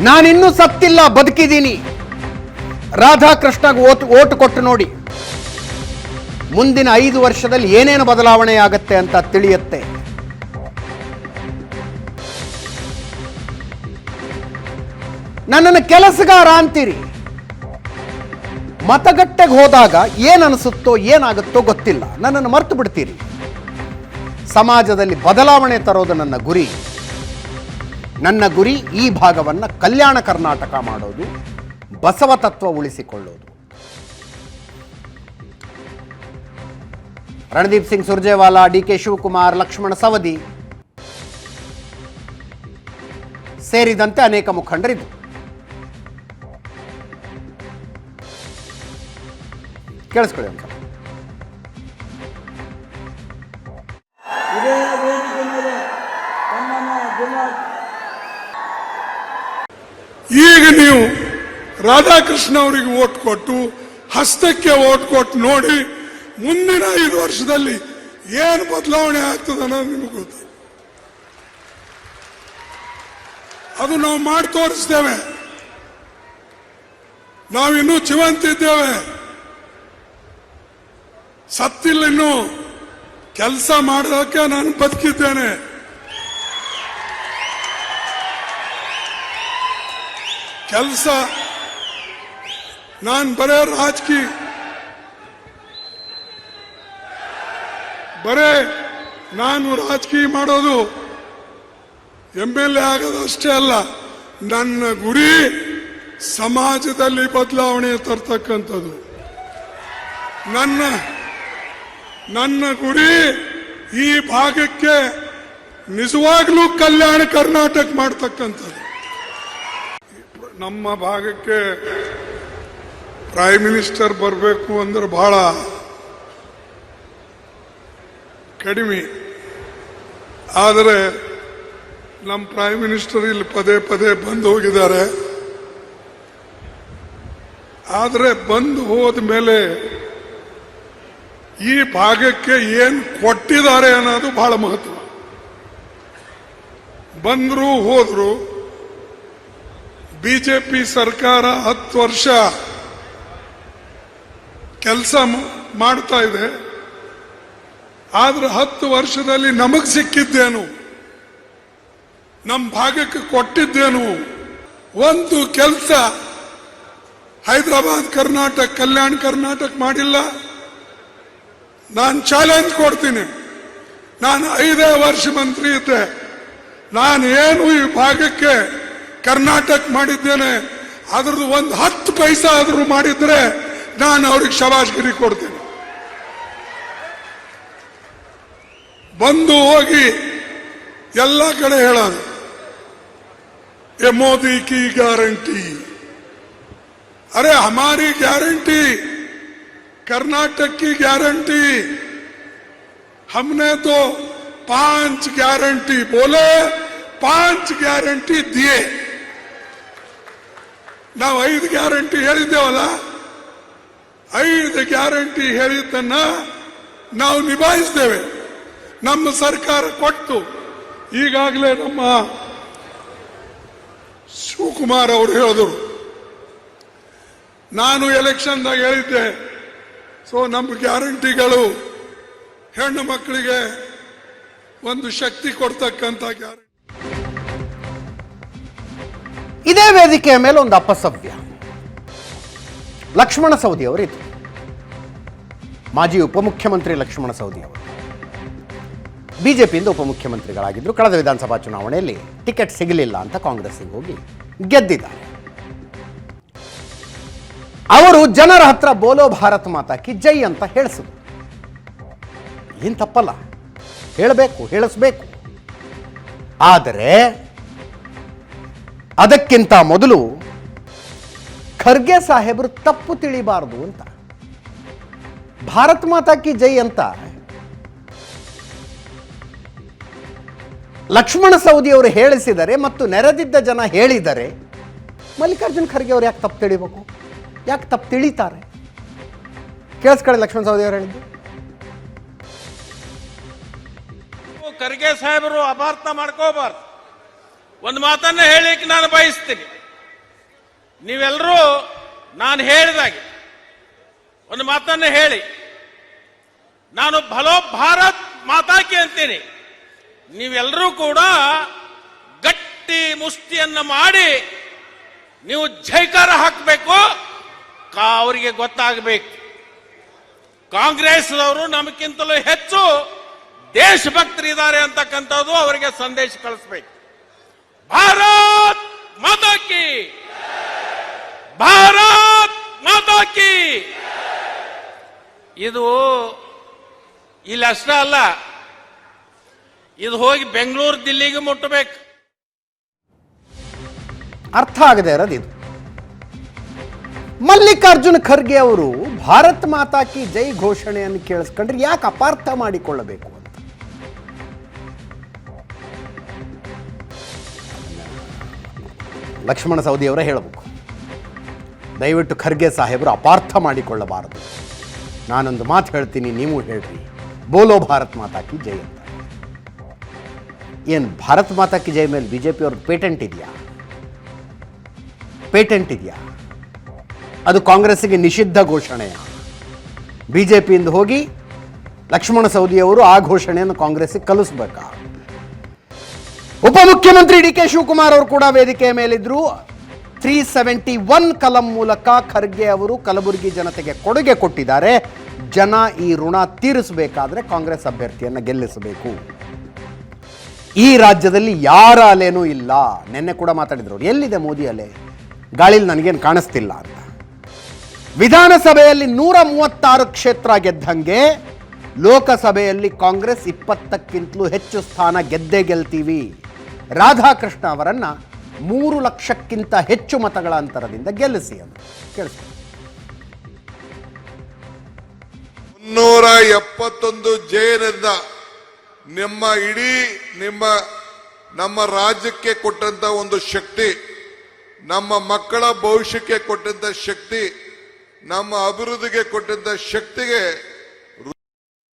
ನಾನಿನ್ನೂ ಸತ್ತಿಲ್ಲ, ಬದುಕಿದ್ದೀನಿ. ರಾಧಾಕೃಷ್ಣಗೆ ಓಟು ಕೊಟ್ಟು ನೋಡಿ, ಮುಂದಿನ 5 ವರ್ಷದಲ್ಲಿ ಏನೇನು ಬದಲಾವಣೆ ಆಗುತ್ತೆ ಅಂತ ತಿಳಿಯುತ್ತೆ. ನನ್ನನ್ನು ಕೆಲಸಗಾರ ಅಂತೀರಿ, ಮತಗಟ್ಟೆಗೆ ಹೋದಾಗ ಏನನಿಸುತ್ತೋ ಏನಾಗುತ್ತೋ ಗೊತ್ತಿಲ್ಲ, ನನ್ನನ್ನು ಮರ್ತು ಬಿಡ್ತೀರಿ. ಸಮಾಜದಲ್ಲಿ ಬದಲಾವಣೆ ತರೋದು ನನ್ನ ಗುರಿ. ನನ್ನ ಗುರಿ ಈ ಭಾಗವನ್ನು ಕಲ್ಯಾಣ ಕರ್ನಾಟಕ ಮಾಡೋದು, ಬಸವ ತತ್ವ ಉಳಿಸಿಕೊಳ್ಳೋದು. ರಣದೀಪ್ ಸಿಂಗ್ ಸುರ್ಜೇವಾಲಾ, ಡಿ.ಕೆ. ಶಿವಕುಮಾರ್, ಲಕ್ಷ್ಮಣ ಸವದಿ ಸೇರಿದಂತೆ ಅನೇಕ ಮುಖಂಡರಿದ್ದರು. ಕೇಳಿಸ್ಕೊಳ್ಳಿ ಅಂತ. ಈಗ ನೀವು ರಾಧಾಕೃಷ್ಣ ಅವರಿಗೆ ಓಟ್ ಕೊಟ್ಟು, ಹಸ್ತಕ್ಕೆ ಓಟ್ ಕೊಟ್ಟು ನೋಡಿ, ಮುಂದಿನ 5 ವರ್ಷದಲ್ಲಿ ಏನು ಬದಲಾವಣೆ ಆಗ್ತದೆ ಅನ್ನೋದು ನಿಮಗೆ ಗೊತ್ತು. ಅದು ನಾವು ಮಾಡಿ ತೋರಿಸ್ತೇವೆ. ನಾವಿನ್ನೂ ಜೀವಂತಿದ್ದೇವೆ, ಸತ್ತಿಲ್ಲ. ಇನ್ನು ಕೆಲಸ ಮಾಡೋದಕ್ಕೆ ನಾನು ಬದುಕಿದ್ದೇನೆ. ಕೆಲಸ ನಾನು ಬರೇ ನಾನು ರಾಜಕೀಯ ಮಾಡೋದು, MLA ಆಗೋದು ಅಷ್ಟೇ ಅಲ್ಲ. ನನ್ನ ಗುರಿ ಸಮಾಜದಲ್ಲಿ ಬದಲಾವಣೆ ತರ್ತಕ್ಕಂಥದ್ದು. ನನ್ನ ಗುರಿ ಈ ಭಾಗಕ್ಕೆ ನಿಜವಾಗ್ಲೂ ಕಲ್ಯಾಣ ಕರ್ನಾಟಕ ಮಾಡ್ತಕ್ಕಂಥದ್ದು. ನಮ್ಮ ಭಾಗಕ್ಕೆ ಪ್ರೈಮ್ ಮಿನಿಸ್ಟರ್ ಬರಬೇಕು ಅಂದ್ರೆ ಬಹಳ ಕಡಿಮೆ. ಆದರೆ ನಮ್ಮ ಪ್ರೈಮ್ ಮಿನಿಸ್ಟರ್ ಇಲ್ಲಿ ಪದೇ ಪದೇ ಬಂದು ಹೋಗಿದ್ದಾರೆ. ಆದರೆ ಬಂದು ಹೋದ ಮೇಲೆ ಈ ಭಾಗಕ್ಕೆ ಏನು ಕೊಟ್ಟಿದ್ದಾರೆ ಅನ್ನೋದು ಬಹಳ ಮಹತ್ವ. ಬಂದ್ರು ಹೋದ್ರು. ಬಿಜೆಪಿ ಸರ್ಕಾರ 10 ವರ್ಷ ಕೆಲಸ ಮಾಡ್ತಾ ಇದೆ. ಆದ್ರೆ 10 ವರ್ಷದಲ್ಲಿ ನಮಗ್ ಸಿಕ್ಕಿದ್ದೇನು, ನಮ್ಮ ಭಾಗಕ್ಕೆ ಕೊಟ್ಟಿದ್ದೇನು? ಒಂದು ಕೆಲಸ ಹೈದರಾಬಾದ್ ಕರ್ನಾಟಕ, ಕಲ್ಯಾಣ ಕರ್ನಾಟಕ ಮಾಡಿಲ್ಲ. ನಾನು ಚಾಲೆಂಜ್ ಕೊಡ್ತೀನಿ. ನಾನು 5 ವರ್ಷ ಮಂತ್ರಿ ಇದ್ದೆ. ನಾನು ಏನು ಈ ಭಾಗಕ್ಕೆ ಕರ್ನಾಟಕ ಮಾಡಿದ್ದೇನೆ, ಅದ್ರದ್ದು ಒಂದು 10 ಪೈಸಾ ಆದ್ರೂ ಮಾಡಿದ್ರೆ ನಾನು ಅವ್ರಿಗೆ ಶಬಾಷ್ಗಿರಿ ಕೊಡ್ತೇನೆ. ಬಂದು ಹೋಗಿ ಎಲ್ಲ ಕಡೆ ಹೇಳೋದು, ये मोदी की गारंटी, अरे हमारी गारंटी, कर्नाटक की गारंटी, हमने तो 5 गारंटी बोले, 5 गारंटी दिए. ನಾವು 5 ಗ್ಯಾರಂಟಿ ಹೇಳಿದ್ದೇವಲ್ಲ, 5 ಗ್ಯಾರಂಟಿ ಹೇಳಿದ್ದನ್ನ ನಾವು ನಿಭಾಯಿಸ್ತೇವೆ. ನಮ್ಮ ಸರ್ಕಾರ ಕೊಟ್ಟು ಈಗಾಗಲೇ ನಮ್ಮ ಶಿವಕುಮಾರ್ ಅವರು ಹೇಳಿದ್ರು, ನಾನು ಎಲೆಕ್ಷನ್ದಾಗ ಹೇಳಿದ್ದೆ. ಸೊ ನಮ್ಮ ಗ್ಯಾರಂಟಿಗಳು ಹೆಣ್ಣು ಮಕ್ಕಳಿಗೆ ಒಂದು ಶಕ್ತಿ ಕೊಡ್ತಕ್ಕಂಥ ಗ್ಯಾರಂಟಿ. ಇದೇ ವೇದಿಕೆಯ ಮೇಲೆ ಒಂದು ಅಪಸವ್ಯ. ಲಕ್ಷ್ಮಣ ಸವದಿ ಅವರಿದ್ರು, ಮಾಜಿ ಉಪಮುಖ್ಯಮಂತ್ರಿ ಲಕ್ಷ್ಮಣ ಸವದಿ ಅವರು ಬಿಜೆಪಿಯಿಂದ ಉಪಮುಖ್ಯಮಂತ್ರಿಗಳಾಗಿದ್ದರು. ಕಳೆದ ವಿಧಾನಸಭಾ ಚುನಾವಣೆಯಲ್ಲಿ ಟಿಕೆಟ್ ಸಿಗಲಿಲ್ಲ ಅಂತ ಕಾಂಗ್ರೆಸ್ಸಿಗೆ ಹೋಗಿ ಗೆದ್ದಿದ್ದಾರೆ. ಅವರು ಜನರ ಹತ್ರ ಬೋಲೋ ಭಾರತ್ ಮಾತಾ ಕಿ ಜೈ ಅಂತ ಹೇಳಿಸಿದ್ರು. ಏನು ತಪ್ಪಲ್ಲ, ಹೇಳಬೇಕು, ಹೇಳಿಸ್ಬೇಕು. ಆದರೆ ಅದಕ್ಕಿಂತ ಮೊದಲು ಖರ್ಗೆ ಸಾಹೇಬರು ತಪ್ಪು ತಿಳಿಬಾರದು ಅಂತ ಭಾರತ್ ಮಾತಾ ಕಿ ಜೈ ಅಂತ ಲಕ್ಷ್ಮಣ ಸವದಿ ಅವರು ಹೇಳಿಸಿದರೆ ಮತ್ತು ನೆರೆದಿದ್ದ ಜನ ಹೇಳಿದರೆ ಮಲ್ಲಿಕಾರ್ಜುನ್ ಖರ್ಗೆ ಅವರು ಯಾಕೆ ತಪ್ಪು ತಿಳಿಬೇಕು? ಯಾಕೆ ತಪ್ಪು ತಿಳಿತಾರೆ? ಕೇಳಿಸ್ಕೊಳ್ಳಿ ಲಕ್ಷ್ಮಣ ಸವದಿ ಅವರು ಹೇಳಿದ್ದು. ಖರ್ಗೆ ಸಾಹೇಬರು ಅಪಾರ್ಥ ಮಾಡ್ಕೋಬಾರ್ದು. ಒಂದು ಮಾತನ್ನ ಹೇಳಿಕ್ಕೆ ನಾನು ಬಯಸ್ತೀನಿ. ನೀವೆಲ್ಲರೂ ನಾನು ಹೇಳಿದಾಗೆ ಒಂದು ಮಾತನ್ನ ಹೇಳಿ, ನಾನು ಭಲೋ ಭಾರತ್ ಮಾತಾಕಿ ಅಂತೀನಿ. ನೀವೆಲ್ಲರೂ ಕೂಡ ಗಟ್ಟಿ ಮುಷ್ಟಿಯನ್ನ ಮಾಡಿ ನೀವು ಜೈಕಾರ ಹಾಕಬೇಕು. ಅವರಿಗೆ ಗೊತ್ತಾಗಬೇಕು, ಕಾಂಗ್ರೆಸ್ನವರು ನಮಗಿಂತಲೂ ಹೆಚ್ಚು ದೇಶಭಕ್ತರಿದ್ದಾರೆ ಅಂತಕ್ಕಂಥದ್ದು ಅವರಿಗೆ ಸಂದೇಶ ಕಳಿಸ್ಬೇಕು. ಭಾರತ್ ಮಾತಾ ಕಿ, ಭಾರತ್ ಮಾತಾ ಕಿ. ಇದು ಇಲ್ಲಿ ಅಷ್ಟೇ ಅಲ್ಲ, ಇದು ಹೋಗಿ ಬೆಂಗಳೂರು ದಿಲ್ಲಿಗೆ ಮುಟ್ಟಬೇಕು. ಅರ್ಥ ಆಗದೆ ಇರೋದು ಇದು. ಮಲ್ಲಿಕಾರ್ಜುನ್ ಖರ್ಗೆ ಅವರು ಭಾರತ್ ಮಾತಾ ಕಿ ಜೈ ಘೋಷಣೆಯನ್ನು ಕೇಳಿಸ್ಕೊಂಡ್ರೆ ಯಾಕೆ ಅಪಾರ್ಥ ಮಾಡಿಕೊಳ್ಳಬೇಕು ಅಂತ. ಲಕ್ಷ್ಮಣ ಸವದಿ ಅವರೇ ಹೇಳಬೇಕು. ದಯವಿಟ್ಟು ಖರ್ಗೆ ಸಾಹೇಬರು ಅಪಾರ್ಥ ಮಾಡಿಕೊಳ್ಳಬಾರದು. ನಾನೊಂದು ಮಾತು ಹೇಳ್ತೀನಿ, ನೀವು ಹೇಳ್ರಿ, ಬೋಲೋ ಭಾರತ್ ಮಾತಾ ಕಿ ಜೈ ಅಂತ. ಏನು ಭಾರತ್ ಮಾತಾ ಕಿ ಜೈ ಮೇಲೆ ಬಿಜೆಪಿ ಅವ್ರದ್ದು ಪೇಟೆಂಟ್ ಇದೆಯಾ? ಪೇಟೆಂಟ್ ಇದೆಯಾ? ಅದು ಕಾಂಗ್ರೆಸ್ಸಿಗೆ ನಿಷಿದ್ಧ ಘೋಷಣೆಯ? ಬಿಜೆಪಿಯಿಂದ ಹೋಗಿ ಲಕ್ಷ್ಮಣ ಸವದಿಯವರು ಆ ಘೋಷಣೆಯನ್ನು ಕಾಂಗ್ರೆಸ್ಸಿಗೆ ಕಲಿಸ್ಬೇಕಾ? ಉಪಮುಖ್ಯಮಂತ್ರಿ ಡಿ ಕೆ ಶಿವಕುಮಾರ್ ಅವರು ಕೂಡ ವೇದಿಕೆಯ ಮೇಲಿದ್ರು. 371 ಕಲಂ ಮೂಲಕ ಖರ್ಗೆ ಅವರು ಕಲಬುರಗಿ ಜನತೆಗೆ ಕೊಡುಗೆ ಕೊಟ್ಟಿದ್ದಾರೆ. ಜನ ಈ ಋಣ ತೀರಿಸಬೇಕಾದ್ರೆ ಕಾಂಗ್ರೆಸ್ ಅಭ್ಯರ್ಥಿಯನ್ನು ಗೆಲ್ಲಿಸಬೇಕು. ಈ ರಾಜ್ಯದಲ್ಲಿ ಯಾರ ಅಲೆನೂ ಇಲ್ಲ. ನಿನ್ನೆ ಕೂಡ ಮಾತಾಡಿದ್ರು, ಎಲ್ಲಿದೆ ಮೋದಿ ಅಲೆ? ಗಾಳಿಲಿ ನನಗೇನು ಕಾಣಿಸ್ತಿಲ್ಲ ಅಂತ. ವಿಧಾನಸಭೆಯಲ್ಲಿ 136 ಕ್ಷೇತ್ರ ಗೆದ್ದಂಗೆ ಲೋಕಸಭೆಯಲ್ಲಿ ಕಾಂಗ್ರೆಸ್ 20ಕ್ಕಿಂತಲೂ ಹೆಚ್ಚು ಸ್ಥಾನ ಗೆಲ್ತೀವಿ. ರಾಧಾಕೃಷ್ಣ ಅವರನ್ನ 3 ಲಕ್ಷಕ್ಕಿಂತ ಹೆಚ್ಚು ಮತಗಳ ಅಂತರದಿಂದ ಗೆಲ್ಲಿಸಿ ಅಂತ ಕೇಳಿಸ್ಕೊಂಡು 371 ಜಯದಿಂದ ನಮ್ಮ ರಾಜ್ಯಕ್ಕೆ ಕೊಟ್ಟಂತ ಒಂದು ಶಕ್ತಿ, ನಮ್ಮ ಮಕ್ಕಳ ಭವಿಷ್ಯಕ್ಕೆ ಕೊಟ್ಟಂತ ಶಕ್ತಿ, ನಮ್ಮ ಅಭಿವೃದ್ಧಿಗೆ ಕೊಟ್ಟಂತ ಶಕ್ತಿಗೆ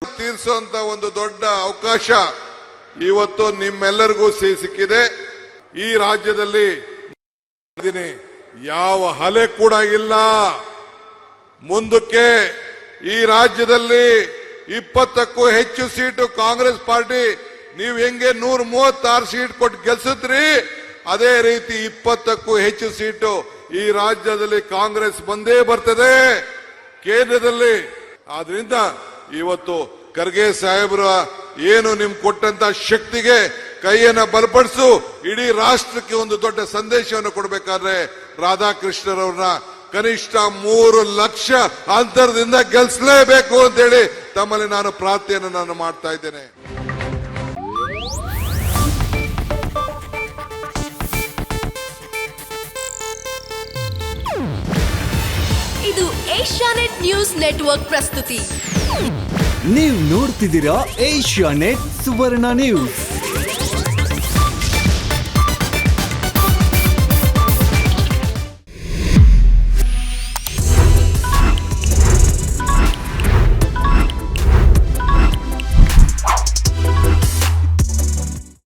ತೀರಿಸುವಂತ ಒಂದು ದೊಡ್ಡ ಅವಕಾಶ ಇವತ್ತು ನಿಮ್ಮೆಲ್ಲರಿಗೂ ಸಿಕ್ಕಿದೆ. ಈ ರಾಜ್ಯದಲ್ಲಿ ಯಾವ ಹಲೆ ಕೂಡ ಇಲ್ಲ. ಮುಂದಕ್ಕೆ ಈ ರಾಜ್ಯದಲ್ಲಿ 20ಕ್ಕೂ ಹೆಚ್ಚು ಸೀಟು ಕಾಂಗ್ರೆಸ್ ಪಾರ್ಟಿ, ನೀವು ಹೆಂಗೆ 136 ಸೀಟ್ ಕೊಟ್ಟು ಗೆಲ್ಸಿದ್ರಿ, ಅದೇ ರೀತಿ 20ಕ್ಕೂ ಹೆಚ್ಚು ಸೀಟು ಈ ರಾಜ್ಯದಲ್ಲಿ ಕಾಂಗ್ರೆಸ್ ಬಂದೇ ಬರ್ತದೆ ಕೇಂದ್ರದಲ್ಲಿ. ಆದ್ರಿಂದ ಇವತ್ತು ಖರ್ಗೆ ಸಾಹೇಬ್ರ ಏನು ನಿಮ್ ಕೊಟ್ಟಂತ ಶಕ್ತಿಗೆ ಕೈಯನ್ನ ಬಲಪಡಿಸು, ಇಡೀ ರಾಷ್ಟ್ರಕ್ಕೆ ಒಂದು ದೊಡ್ಡ ಸಂದೇಶವನ್ನು ಕೊಡಬೇಕಾದ್ರೆ ರಾಧಾಕೃಷ್ಣರವ್ರನ್ನ ಕನಿಷ್ಠ 3 ಲಕ್ಷ ಅಂತರದಿಂದ ಗೆಲ್ಲಿಸಲೇಬೇಕು ಅಂತೇಳಿ ತಮ್ಮಲ್ಲಿ ನಾನು ಪ್ರಾರ್ಥನೆಯನ್ನು ನಾನು ಮಾಡ್ತಾ ಇದ್ದೇನೆ. ಇದು ಏಷ್ಯಾನೆಟ್ ನ್ಯೂಸ್ ನೆಟ್ವರ್ಕ್ ಪ್ರಸ್ತುತಿ. ನೀವು ನೋಡ್ತಿದ್ದೀರಾ ಏಷ್ಯಾನೆಟ್ ಸುವರ್ಣ ನ್ಯೂಸ್.